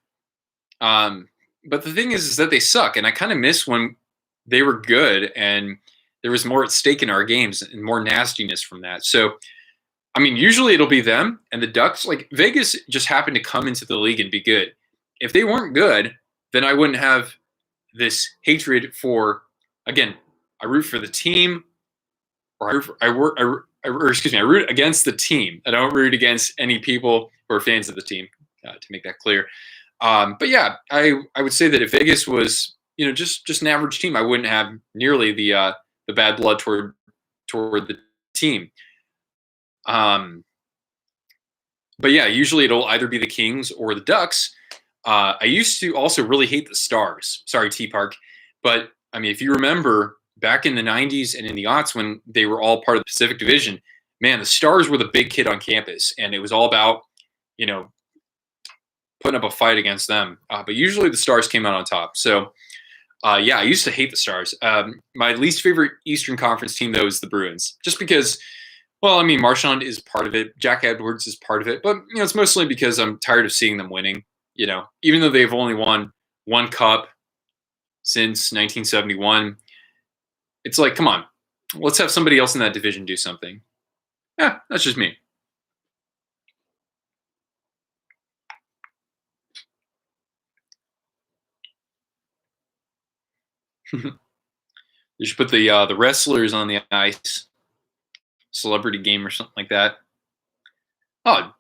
but the thing is that they suck, and I kind of miss when they were good and there was more at stake in our games and more nastiness from that. So I mean, usually it'll be them and the Ducks. Like Vegas just happened to come into the league and be good. If they weren't good, then I wouldn't have this hatred for. Again, I root for the team, or I root against the team. I don't root against any people who are fans of the team. To make that clear. But yeah, I would say that if Vegas was just an average team, I wouldn't have nearly the bad blood toward the team. Um, but yeah, usually it'll either be the Kings or the Ducks. I used to also really hate the Stars. Sorry, T Park, but I mean, if you remember back in the '90s and in the aughts when they were all part of the Pacific Division, man, the Stars were the big kid on campus, and it was all about you know putting up a fight against them. But usually the Stars came out on top. So yeah, I used to hate the Stars. My least favorite Eastern Conference team though is the Bruins, just because. Well, I mean, Marchand is part of it. Jack Edwards is part of it, but it's mostly because I'm tired of seeing them winning. Even though they've only won one cup since 1971, it's like, come on, let's have somebody else in that division do something. Yeah, that's just me. You should put the wrestlers on the ice, celebrity game or something like that. Oh,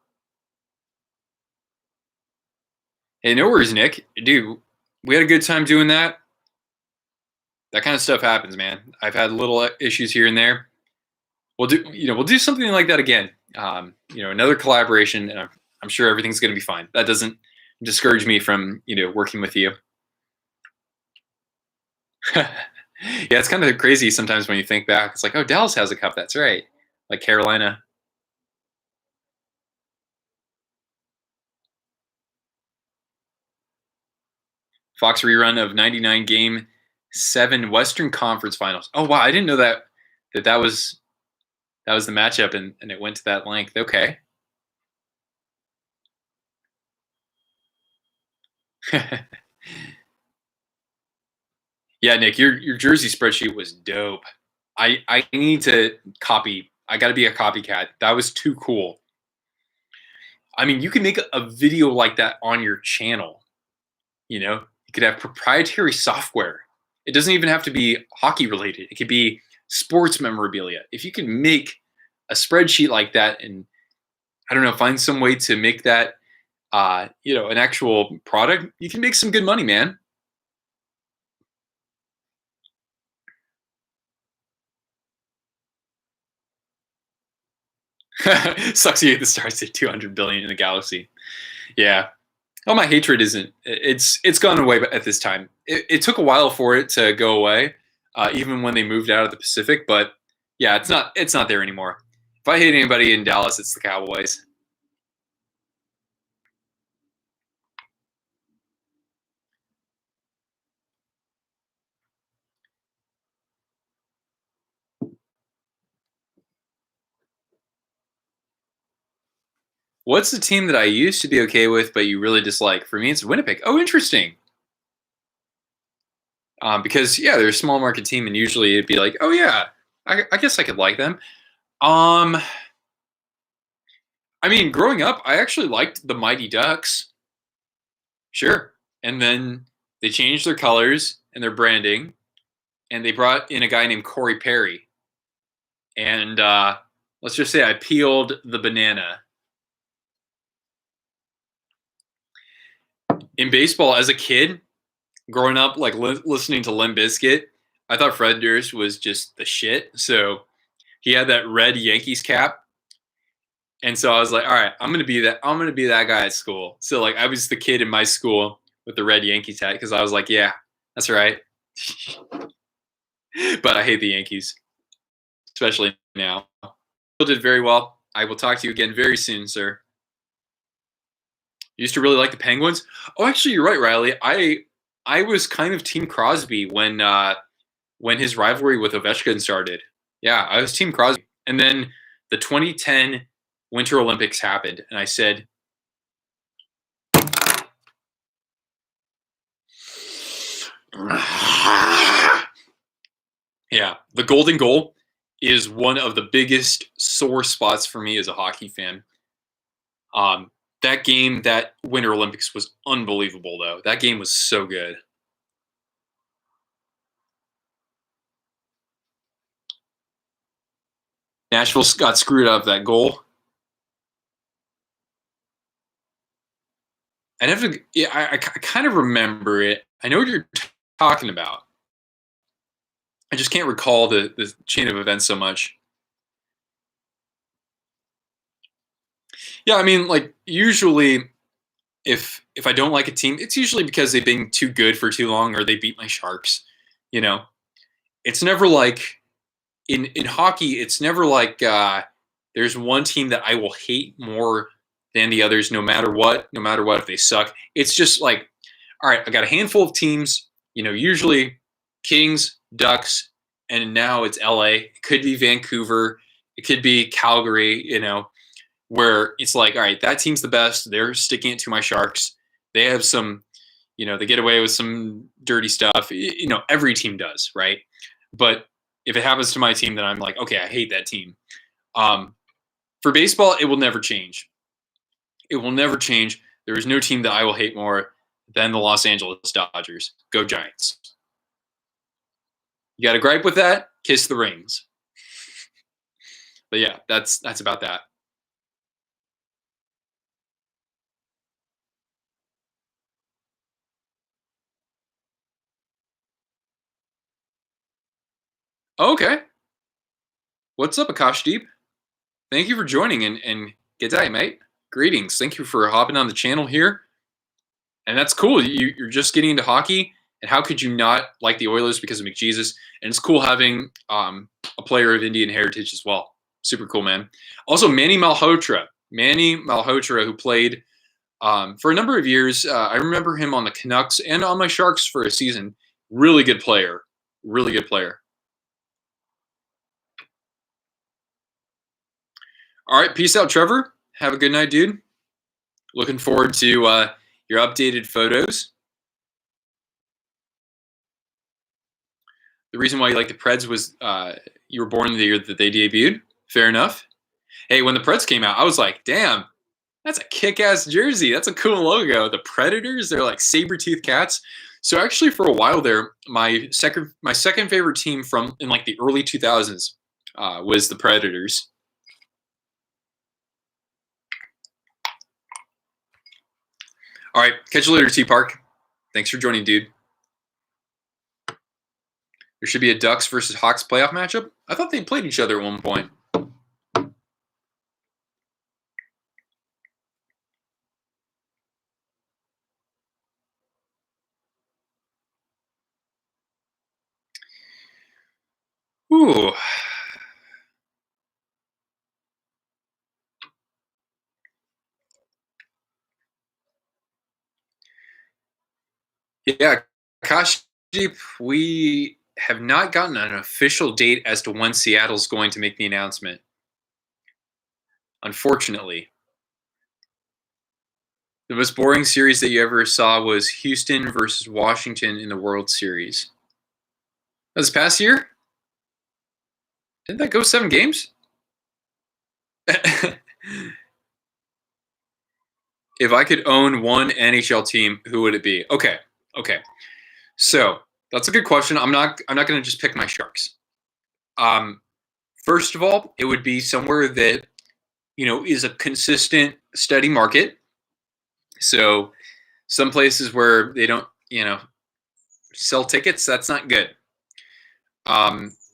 hey, no worries, Nick. Dude, we had a good time doing that. That kind of stuff happens, man. I've had little issues here and there. We'll do something like that again. Another collaboration, and I'm sure everything's going to be fine. That doesn't discourage me from working with you. Yeah, it's kind of crazy sometimes when you think back. It's like, oh, Dallas has a cup. That's right. Like Carolina. Fox rerun of '99 Game 7 Western Conference Finals. Oh wow, I didn't know that was the matchup, and it went to that length. Okay. Yeah, Nick, your jersey spreadsheet was dope. I need to copy. I got to be a copycat. That was too cool. I mean, you can make a video like that on your channel. You could have proprietary software. It doesn't even have to be hockey related. It could be sports memorabilia. If you can make a spreadsheet like that, and I don't know, find some way to make that, an actual product, you can make some good money, man. Sucks you hate the stars at 200 billion in the galaxy. Yeah. Oh, my hatred isn't. It's gone away at this time. It took a while for it to go away, even when they moved out of the Pacific. But yeah, it's not there anymore. If I hate anybody in Dallas, it's the Cowboys. What's the team that I used to be okay with, but you really dislike? For me, it's Winnipeg. Oh, interesting. Because yeah, they're a small market team, and usually it'd be like, oh yeah, I guess I could like them. Um, I mean, growing up, I actually liked the Mighty Ducks. Sure, and then they changed their colors and their branding, and they brought in a guy named Corey Perry, and let's just say I peeled the banana. In baseball, as a kid, growing up, like listening to Limp Bizkit, I thought Fred Durst was just the shit. So he had that red Yankees cap, and so I was like, all right, I'm gonna be that. I'm gonna be that guy at school. So like, I was the kid in my school with the red Yankees hat because I was like, yeah, that's right. But I hate the Yankees, especially now. Still did very well. I will talk to you again very soon, sir. Used to really like the Penguins. Oh, actually, you're right, Riley. I was kind of Team Crosby when his rivalry with Ovechkin started. Yeah, I was Team Crosby, and then the 2010 Winter Olympics happened, and I said, yeah, the golden goal is one of the biggest sore spots for me as a hockey fan. Um, that game, that Winter Olympics was unbelievable, though. That game was so good. Nashville got screwed up that goal. I'd have to. Yeah, I kind of remember it. I know what you're talking about. I just can't recall the chain of events so much. Yeah, I mean, like usually, if I don't like a team, it's usually because they've been too good for too long or they beat my Sharks. You know, it's never like in hockey. It's never like there's one team that I will hate more than the others, no matter what. No matter what, if they suck, it's just like, all right, I got a handful of teams. Usually Kings, Ducks, and now it's LA. It could be Vancouver. It could be Calgary. Where it's like, all right, that team's the best. They're sticking it to my Sharks. They have some, they get away with some dirty stuff. Every team does, right? But if it happens to my team, then I'm like, okay, I hate that team. For baseball, it will never change. It will never change. There is no team that I will hate more than the Los Angeles Dodgers. Go Giants. You got a gripe with that? Kiss the rings. But yeah, that's about that. Okay. What's up, Akashdeep? Thank you for joining and get day, mate. Greetings. Thank you for hopping on the channel here. And that's cool. You're just getting into hockey, and how could you not like the Oilers because of McJesus? And it's cool having a player of Indian heritage as well. Super cool, man. Also, Manny Malhotra, who played for a number of years. I remember him on the Canucks and on my Sharks for a season. Really good player. Really good player. All right, peace out, Trevor. Have a good night, dude. Looking forward to your updated photos. The reason why you like the Preds was You were born the year that they debuted. Fair enough. Hey, when the Preds came out, I was like, damn, that's a kick-ass jersey. That's a cool logo. The Predators, they're like saber-toothed cats. So actually, for a while there, my second favorite team from in like the early 2000s was the Predators. All right, catch you later, T Park. Thanks for joining, dude. There should be a Ducks versus Hawks playoff matchup. I thought they played each other at one point. Ooh. Yeah, Kash, we have not gotten an official date as to when Seattle's going to make the announcement. Unfortunately, the most boring series that you ever saw was Houston versus Washington in the World Series. This past year? Didn't that go 7 games? If I could own one NHL team, who would it be? Okay. So that's a good question. I'm not going to just pick my Sharks. First of all, it would be somewhere that is a consistent, steady market. So some places where they don't sell tickets, that's not good.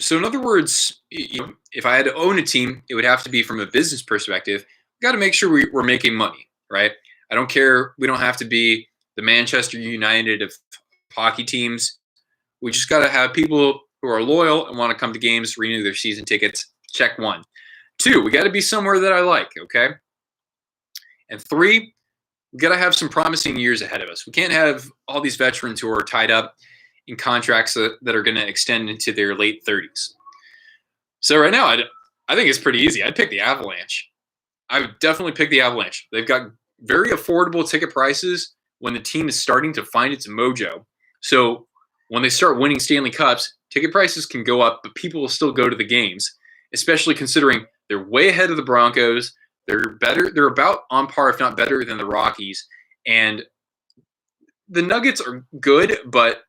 So in other words, if I had to own a team, it would have to be from a business perspective. We got to make sure we're making money, right? I don't care. We don't have to be the Manchester United of hockey teams. We just got to have people who are loyal and want to come to games, renew their season tickets. Check 1. 2, we got to be somewhere that I like, okay? And 3, we got to have some promising years ahead of us. We can't have all these veterans who are tied up in contracts that are going to extend into their late 30s. So right now, I think it's pretty easy. I'd pick the Avalanche. I would definitely pick the Avalanche. They've got very affordable ticket prices when the team is starting to find its mojo. So when they start winning Stanley Cups, ticket prices can go up, but people will still go to the games, especially considering they're way ahead of the Broncos. They're better. They're about on par, if not better, than the Rockies. And the Nuggets are good, but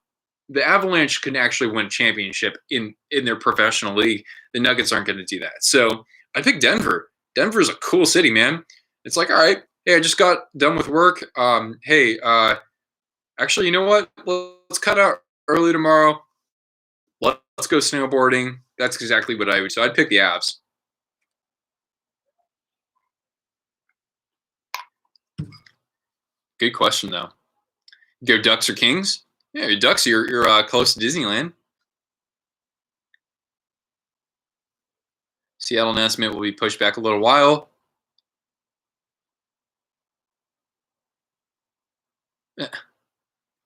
the Avalanche can actually win a championship in their professional league. The Nuggets aren't going to do that. So I pick Denver. Denver's a cool city, man. It's like, all right, hey, I just got done with work. Actually, you know what? Let's cut out early tomorrow. Let's go snowboarding. That's exactly what I would. So I'd pick the Avs. Good question, though. Go Ducks or Kings? Yeah, your Ducks. You're close to Disneyland. Seattle announcement will be pushed back a little while.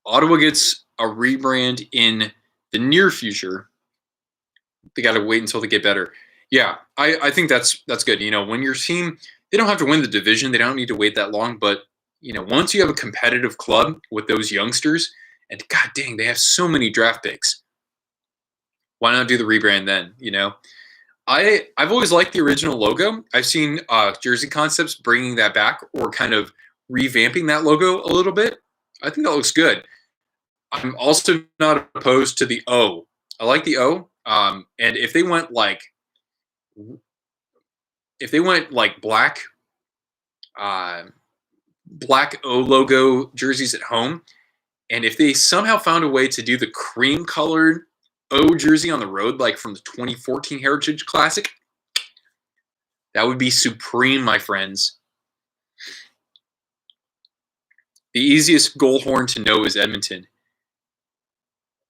Ottawa gets a rebrand in the near future. They got to wait until they get better. Yeah, I think that's good. When your team, they don't have to win the division. They don't need to wait that long. But once you have a competitive club with those youngsters, and god dang, they have so many draft picks. Why not do the rebrand then? I've always liked the original logo. I've seen Jersey Concepts bringing that back or kind of revamping that logo a little bit. I think that looks good. I'm also not opposed to the O. I like the O. And if they went like black O logo jerseys at home, and if they somehow found a way to do the cream colored O jersey on the road, like from the 2014 Heritage Classic, that would be supreme, my friends. The easiest goal horn to know is Edmonton.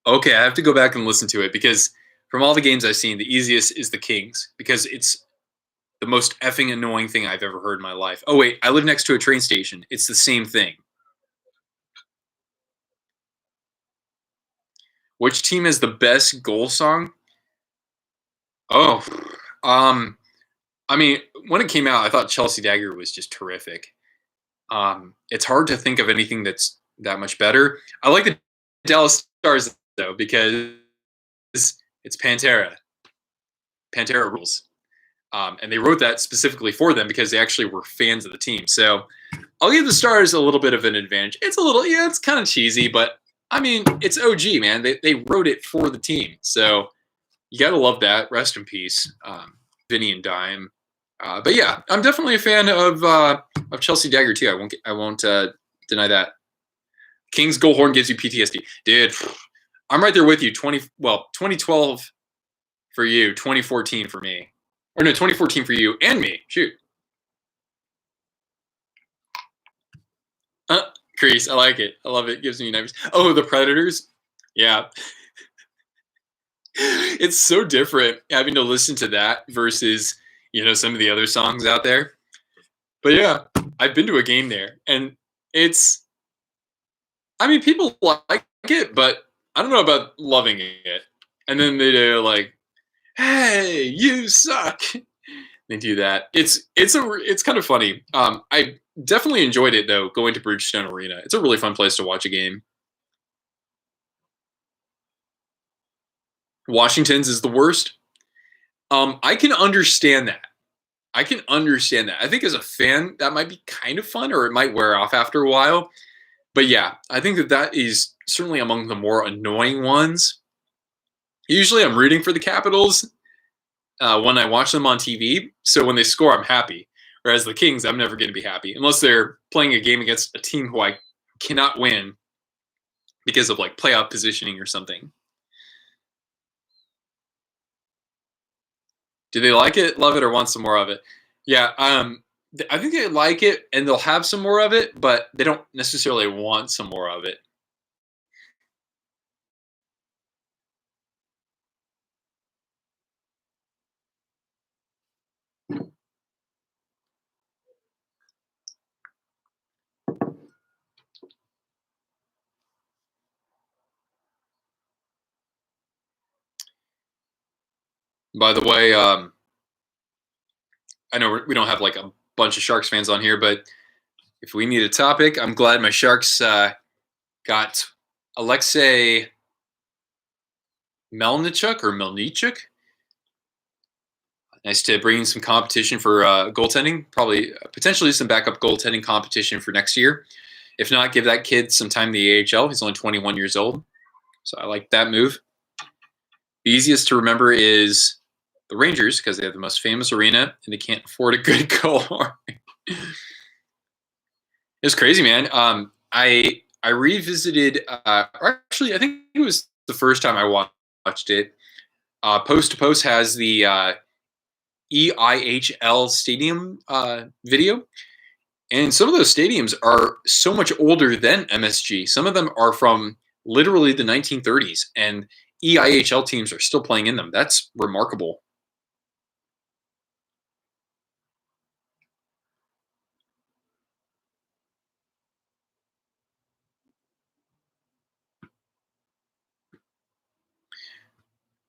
Okay, I have to go back and listen to it because from all the games I've seen, the easiest is the Kings because it's the most effing annoying thing I've ever heard in my life. Oh, wait, I live next to a train station. It's the same thing. Which team has the best goal song? Oh, I mean, when it came out, I thought Chelsea Dagger was just terrific. It's hard to think of anything that's that much better. I like the Dallas Stars though because it's Pantera. Pantera rules. And they wrote that specifically for them because they actually were fans of the team. So I'll give the Stars a little bit of an advantage. It's a little, yeah, it's kind of cheesy, but I mean, it's OG, man. They wrote it for the team. So you got to love that. Rest in peace, Vinny and Dime. But yeah, I'm definitely a fan of Chelsea Dagger too. I won't deny that. King's goal horn gives you PTSD, dude. I'm right there with you. 2012 for you, 2014 for me, or no, 2014 for you and me. Shoot. Crease, I like it. I love it. Gives me nightmares. Oh, the Predators. Yeah. It's so different having to listen to that versus, some of the other songs out there. But yeah, I've been to a game there, and people like it, but I don't know about loving it. And then they're like, "Hey, you suck." They do that. It's kind of funny. I definitely enjoyed it though, going to Bridgestone Arena. It's a really fun place to watch a game. Washington's is the worst. I can understand that. I think as a fan, that might be kind of fun, or it might wear off after a while. But yeah, I think that is certainly among the more annoying ones. Usually I'm rooting for the Capitals when I watch them on TV. So when they score, I'm happy. Whereas the Kings, I'm never going to be happy unless they're playing a game against a team who I cannot win because of like playoff positioning or something. Do they like it, love it, or want some more of it? Yeah, I think they like it and they'll have some more of it, but they don't necessarily want some more of it. By the way, I know we don't have like a bunch of Sharks fans on here, but if we need a topic, I'm glad my Sharks got Alexei Melnichuk. Nice to bring in some competition for goaltending. Probably potentially some backup goaltending competition for next year. If not, give that kid some time in the AHL. He's only 21 years old, so I like that move. The easiest to remember is the Rangers because they have the most famous arena and they can't afford a good goal. It's crazy, man. I revisited. Actually, I think it was the first time I watched it. Post to Post has the EIHL stadium video, and some of those stadiums are so much older than MSG. Some of them are from literally the 1930s, and EIHL teams are still playing in them. That's remarkable.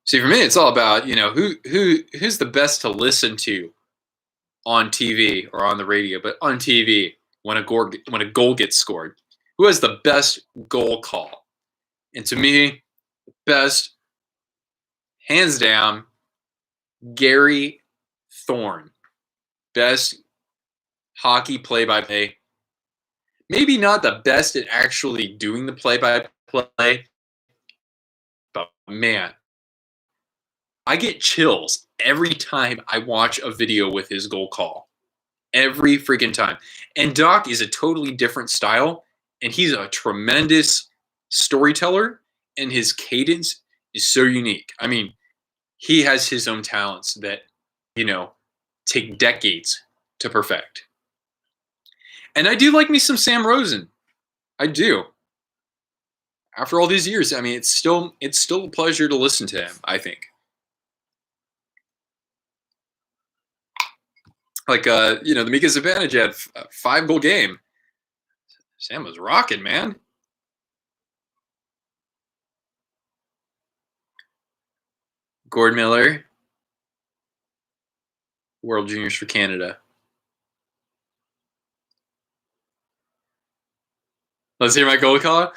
See, for me, it's all about who's the best to listen to on TV or on the radio, but on TV when a goal gets scored, who has the best goal call? And to me, best, hands down, Gary Thorne, best hockey play-by-play. Maybe not the best at actually doing the play-by-play, but man, I get chills every time I watch a video with his goal call. Every freaking time. And Doc is a totally different style, and he's a tremendous storyteller, and his cadence is so unique. I mean, he has his own talents that, take decades to perfect. And I do like me some Sam Rosen. I do. After all these years, I mean, it's still a pleasure to listen to him, I think. Like the Mika Zibanejad 5-goal game. Sam was rocking, man. Gord Miller, World Juniors for Canada. Let's hear my goal call.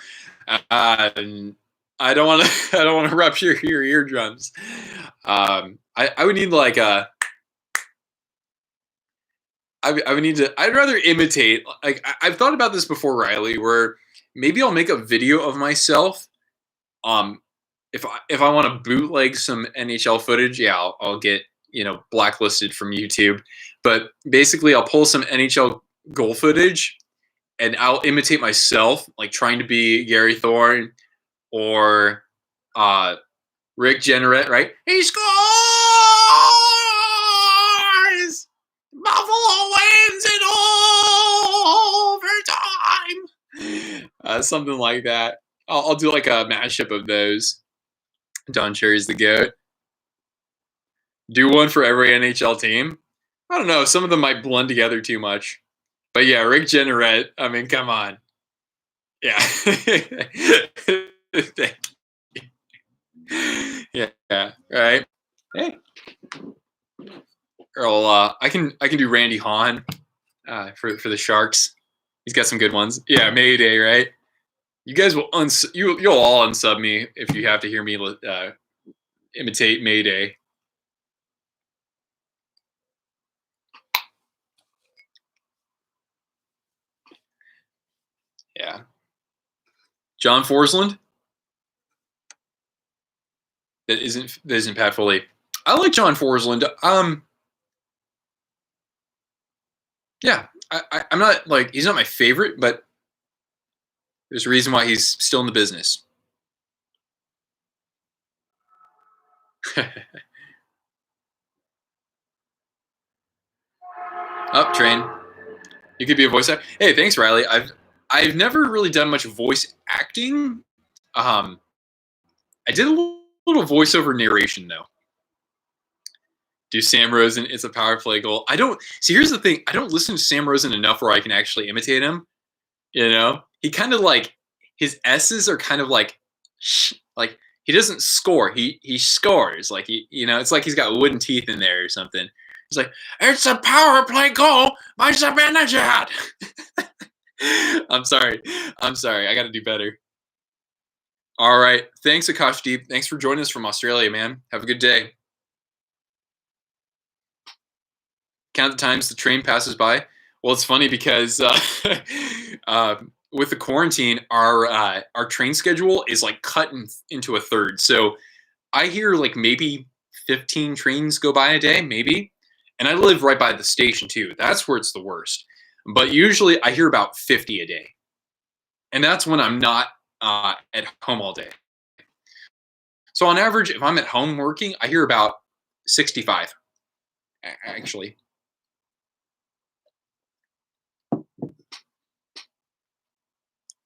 I don't want to. I don't want to rupture your eardrums. I would need like a. I would need to. I'd rather imitate. Like I've thought about this before, Riley. Where maybe I'll make a video of myself. Um, if I want to bootleg some NHL footage, yeah, I'll get blacklisted from YouTube. But basically, I'll pull some NHL goal footage and I'll imitate myself, like trying to be Gary Thorne or uh, Rick Jenneret, right? He scores! Buffalo wins it overtime! Something like that. I'll do like a mashup of those. Don Cherry's the GOAT. Do one for every NHL team. I don't know. Some of them might blend together too much. But yeah, Rick Jenneret. I mean, come on. Yeah. Yeah. Right. Hey. Earl, I can do Randy Hahn for the Sharks. He's got some good ones. Yeah, Mayday, right? You guys will you'll all unsub me if you have to hear me imitate Mayday. Yeah. John Forsland. That isn't Pat Foley. I like John Forsland. Yeah, I'm not like he's not my favorite, but there's a reason why he's still in the business. Up train. You could be a voice actor. Hey, thanks, Riley. I've never really done much voice acting. I did a little voiceover narration though. Do Sam Rosen? It's a power play goal. I don't see. Here's the thing. I don't listen to Sam Rosen enough where I can actually imitate him. He kind of like his S's are kind of like he doesn't score. He scores. Like it's like he's got wooden teeth in there or something. He's like, it's a power play goal by Zibanejad. I'm sorry. I got to do better. All right. Thanks, Akash Deep. Thanks for joining us from Australia, man. Have a good day. Count the times the train passes by. Well, it's funny because with the quarantine, our train schedule is like cut into a third. So I hear like maybe 15 trains go by a day, maybe. And I live right by the station too. That's where it's the worst. But usually I hear about 50 a day. And that's when I'm not at home all day. So on average, if I'm at home working, I hear about 65, actually.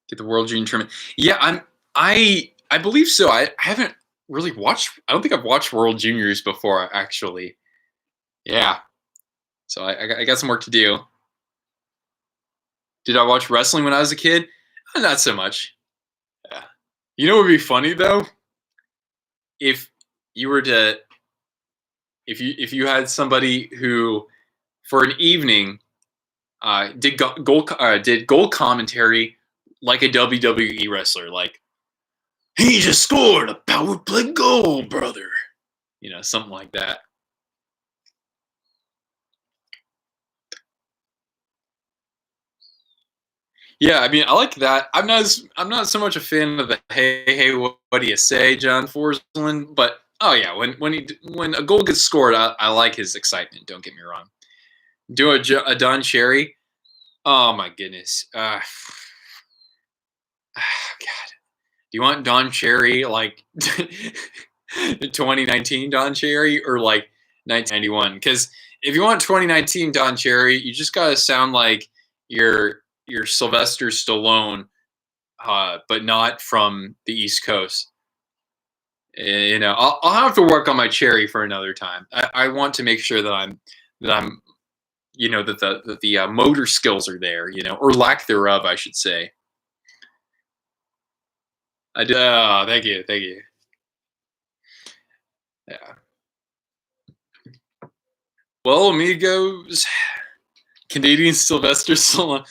Get the World Junior Tournament. Yeah, I believe so. I haven't really watched. I don't think I've watched World Juniors before, actually. Yeah. So I got some work to do. Did I watch wrestling when I was a kid? Not so much. Yeah. You know what would be funny though? If you were to if you had somebody who for an evening did goal commentary like a WWE wrestler, like he just scored a power play goal, brother. Something like that. Yeah, I mean, I like that. I'm not so much a fan of the hey, what do you say, John Forsland? But oh yeah, when a goal gets scored, I like his excitement. Don't get me wrong. Do a Don Cherry. Oh my goodness. God. Do you want Don Cherry like 2019 Don Cherry or like 1991? Because if you want 2019 Don Cherry, you just gotta sound like you're Sylvester Stallone, but not from the East Coast. I'll have to work on my Cherry for another time. I want to make sure that I'm that the motor skills are there, or lack thereof, I should say. I do. Oh, thank you. Yeah. Well, amigos, Canadian Sylvester Stallone.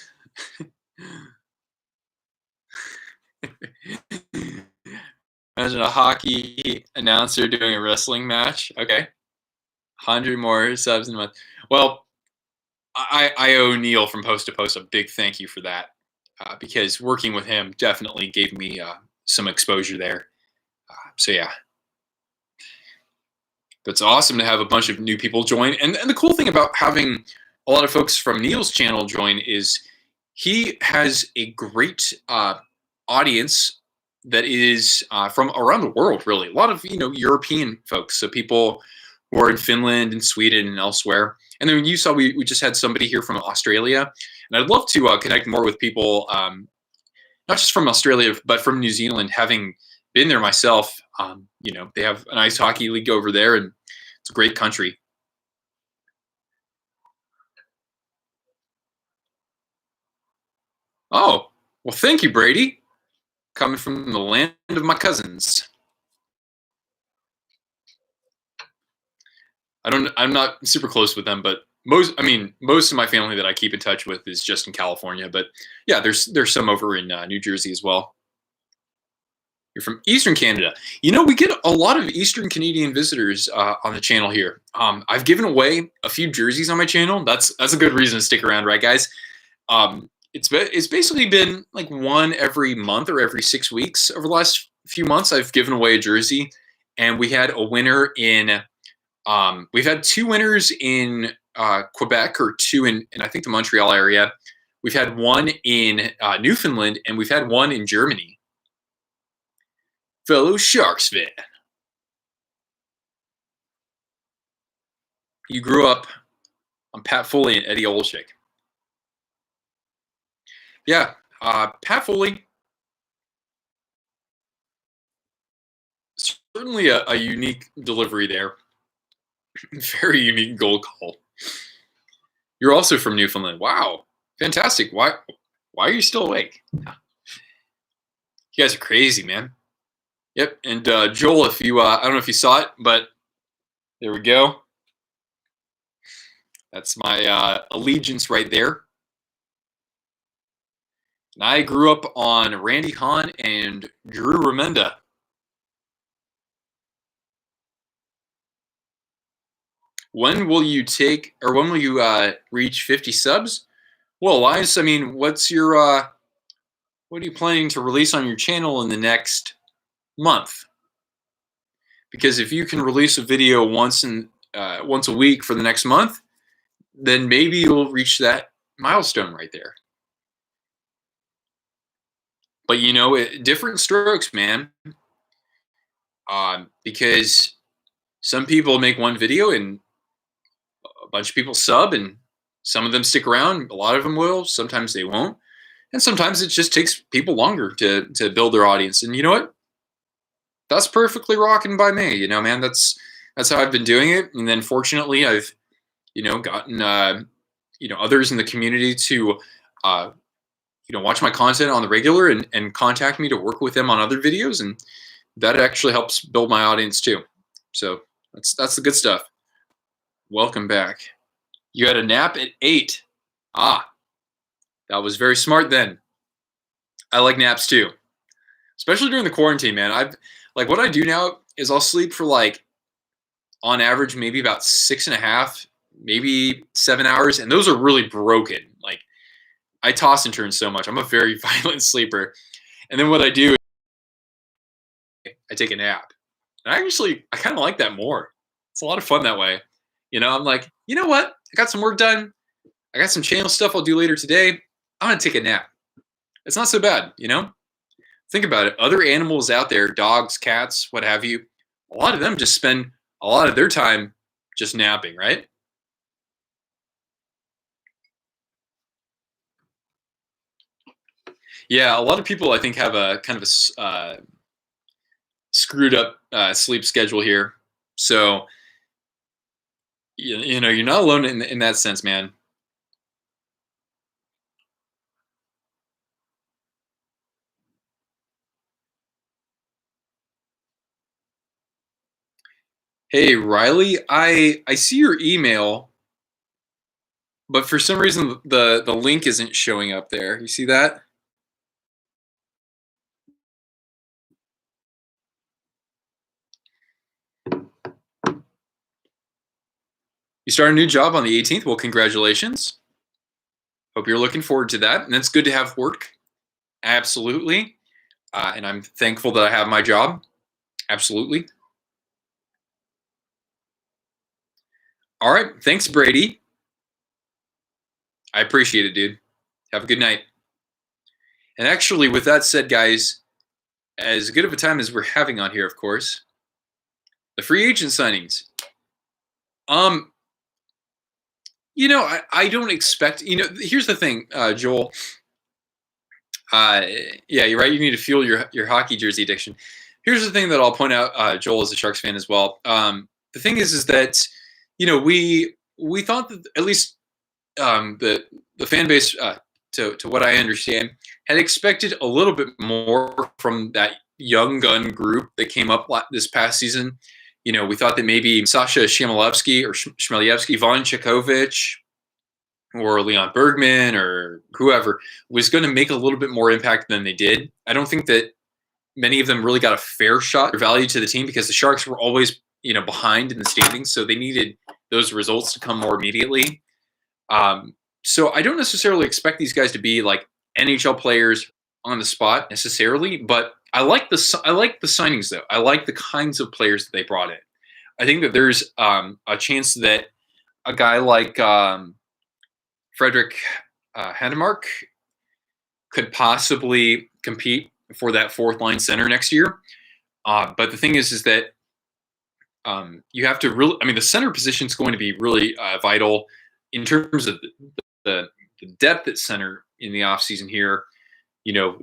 Imagine a hockey announcer doing a wrestling match. Okay, 100 more subs in a month. Well, I owe Neil from Post to Post a big thank you for that, because working with him definitely gave me some exposure there. So yeah, it's awesome to have a bunch of new people join. And the cool thing about having a lot of folks from Neil's channel join is he has a great audience that is from around the world, really. A lot of European folks, so people who are in Finland and Sweden and elsewhere. And then you saw we just had somebody here from Australia, and I'd love to connect more with people, not just from Australia but from New Zealand. Having been there myself, they have an ice hockey league over there, and it's a great country. Oh, well, thank you, Brady. Coming from the land of my cousins. I'm not super close with them, but most of my family that I keep in touch with is just in California. But yeah, there's some over in New Jersey as well. You're from Eastern Canada. We get a lot of Eastern Canadian visitors on the channel here. I've given away a few jerseys on my channel. That's a good reason to stick around, right, guys? It's basically been like one every month or every 6 weeks over the last few months. I've given away a jersey, and we had a winner in. We've had two winners in Quebec, or two in I think the Montreal area. We've had one in Newfoundland, and we've had one in Germany. Fellow Sharks fan, you grew up on Pat Foley and Eddie Olczyk. Yeah, Pat Foley, certainly a unique delivery there. Very unique goal call. You're also from Newfoundland. Wow, fantastic. Why are you still awake? You guys are crazy, man. Yep. And Joel, if you I don't know if you saw it, but there we go. That's my allegiance right there. And I grew up on Randy Hahn and Drew Remenda. When will you reach 50 subs? Well, Elias, what's your what are you planning to release on your channel in the next month? Because if you can release a video once a week for the next month, then maybe you'll reach that milestone right there. But different strokes, man. Because some people make one video and a bunch of people sub, and some of them stick around. A lot of them will. Sometimes they won't, and sometimes it just takes people longer to build their audience. And you know what? That's perfectly rocking by me. Man, that's how I've been doing it. And then fortunately, I've gotten others in the community to watch my content on the regular and contact me to work with them on other videos, and that actually helps build my audience too. So that's the good stuff. Welcome back. You had a nap at 8. That was very smart then. I like naps too, especially during the quarantine, man. What I do now is I'll sleep for on average maybe about 6.5, maybe 7 hours, and those are really broken. I toss and turn so much. I'm a very violent sleeper. And then what I do is I take a nap. And I kind of like that more. It's a lot of fun that way. I'm like, you know what? I got some work done. I got some channel stuff I'll do later today. I'm going to take a nap. It's not so bad, Think about it. Other animals out there, dogs, cats, what have you, a lot of them just spend a lot of their time just napping, right? Yeah, a lot of people I think have a kind of a screwed up sleep schedule here. So, you're not alone in that sense, man. Hey, Riley, I see your email, but for some reason the link isn't showing up there. You see that? You start a new job on the 18th. Well, congratulations. Hope you're looking forward to that. And it's good to have work. Absolutely. And I'm thankful that I have my job. Absolutely. All right. Thanks, Brady. I appreciate it, dude. Have a good night. And actually, with that said, guys, as good of a time as we're having on here, of course, the free agent signings. I don't expect. Here's the thing, Joel. Yeah, you're right. You need to fuel your hockey jersey addiction. Here's the thing that I'll point out, Joel, as a Sharks fan as well. The thing is that we thought that at least the fan base, to what I understand, had expected a little bit more from that young gun group that came up this past season. We thought that maybe Sasha Shmelevsky or Shmelevsky, Von Chekhovich, or Leon Bergman or whoever was going to make a little bit more impact than they did. I don't think that many of them really got a fair shot or value to the team because the Sharks were always, behind in the standings. So they needed those results to come more immediately. So I don't necessarily expect these guys to be like NHL players on the spot necessarily, but I like the signings though. I like the kinds of players that they brought in. I think that there's a chance that a guy like Frederick Handemark could possibly compete for that fourth line center next year. But the thing is that you have to really, the center position is going to be really vital in terms of the depth at center in the offseason here.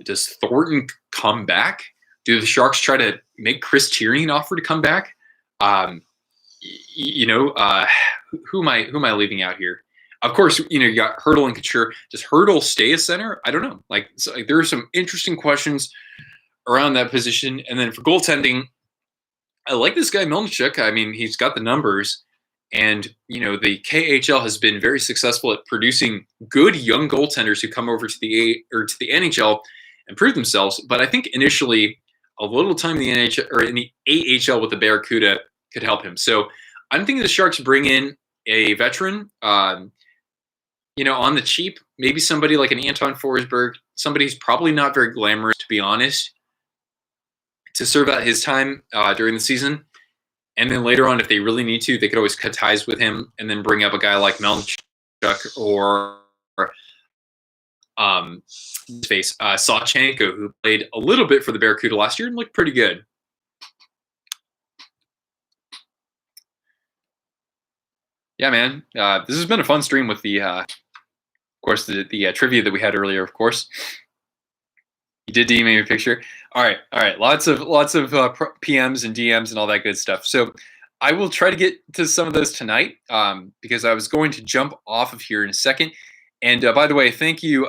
Does Thornton come back? Do the Sharks try to make Chris Tierney an offer to come back? Who am I leaving out here? Of course, you got Hurdle and Couture. Does Hurdle stay a center? I don't know. There are some interesting questions around that position. And then for goaltending, I like this guy Melnichuk. He's got the numbers, and the KHL has been very successful at producing good young goaltenders who come over to the NHL and prove themselves. But I think initially a little time in the NHL or in the AHL with the Barracuda could help him. So I'm thinking the Sharks bring in a veteran, on the cheap, maybe somebody like an Anton Forsberg, somebody who's probably not very glamorous, to be honest, to serve out his time during the season. And then later on, if they really need to, they could always cut ties with him and then bring up a guy like Melnichuk or Sawchenko, who played a little bit for the Barracuda last year and looked pretty good. Yeah, man. This has been a fun stream with the, of course, the trivia that we had earlier, of course. You did DM me a picture. All right. Lots of PMs and DMs and all that good stuff. So I will try to get to some of those tonight because I was going to jump off of here in a second. And by the way, thank you,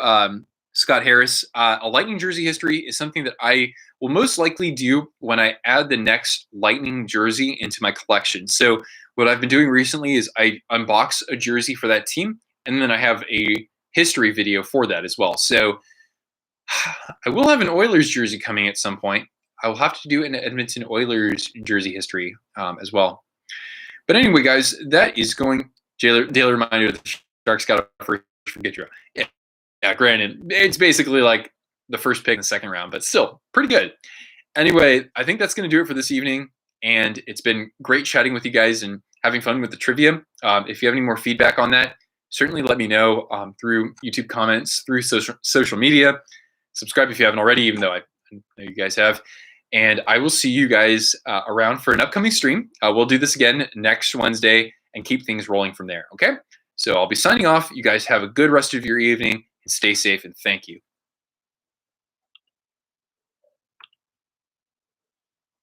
Scott Harris. A Lightning jersey history is something that I will most likely do when I add the next Lightning jersey into my collection. So what I've been doing recently is I unbox a jersey for that team, and then I have a history video for that as well. So I will have an Oilers jersey coming at some point. I will have to do an Edmonton Oilers jersey history as well. But anyway, guys, that is going. Daily reminder: the Sharks got a first from Gaudreau. Yeah. Granted, it's basically like the first pick in the second round, but still pretty good. Anyway, I think that's going to do it for this evening, and it's been great chatting with you guys and having fun with the trivia. If you have any more feedback on that, certainly let me know through YouTube comments, through social media. Subscribe if you haven't already, even though I know you guys have. And I will see you guys around for an upcoming stream. We'll do this again next Wednesday and keep things rolling from there, okay? So I'll be signing off. You guys have a good rest of your evening and stay safe, and thank you.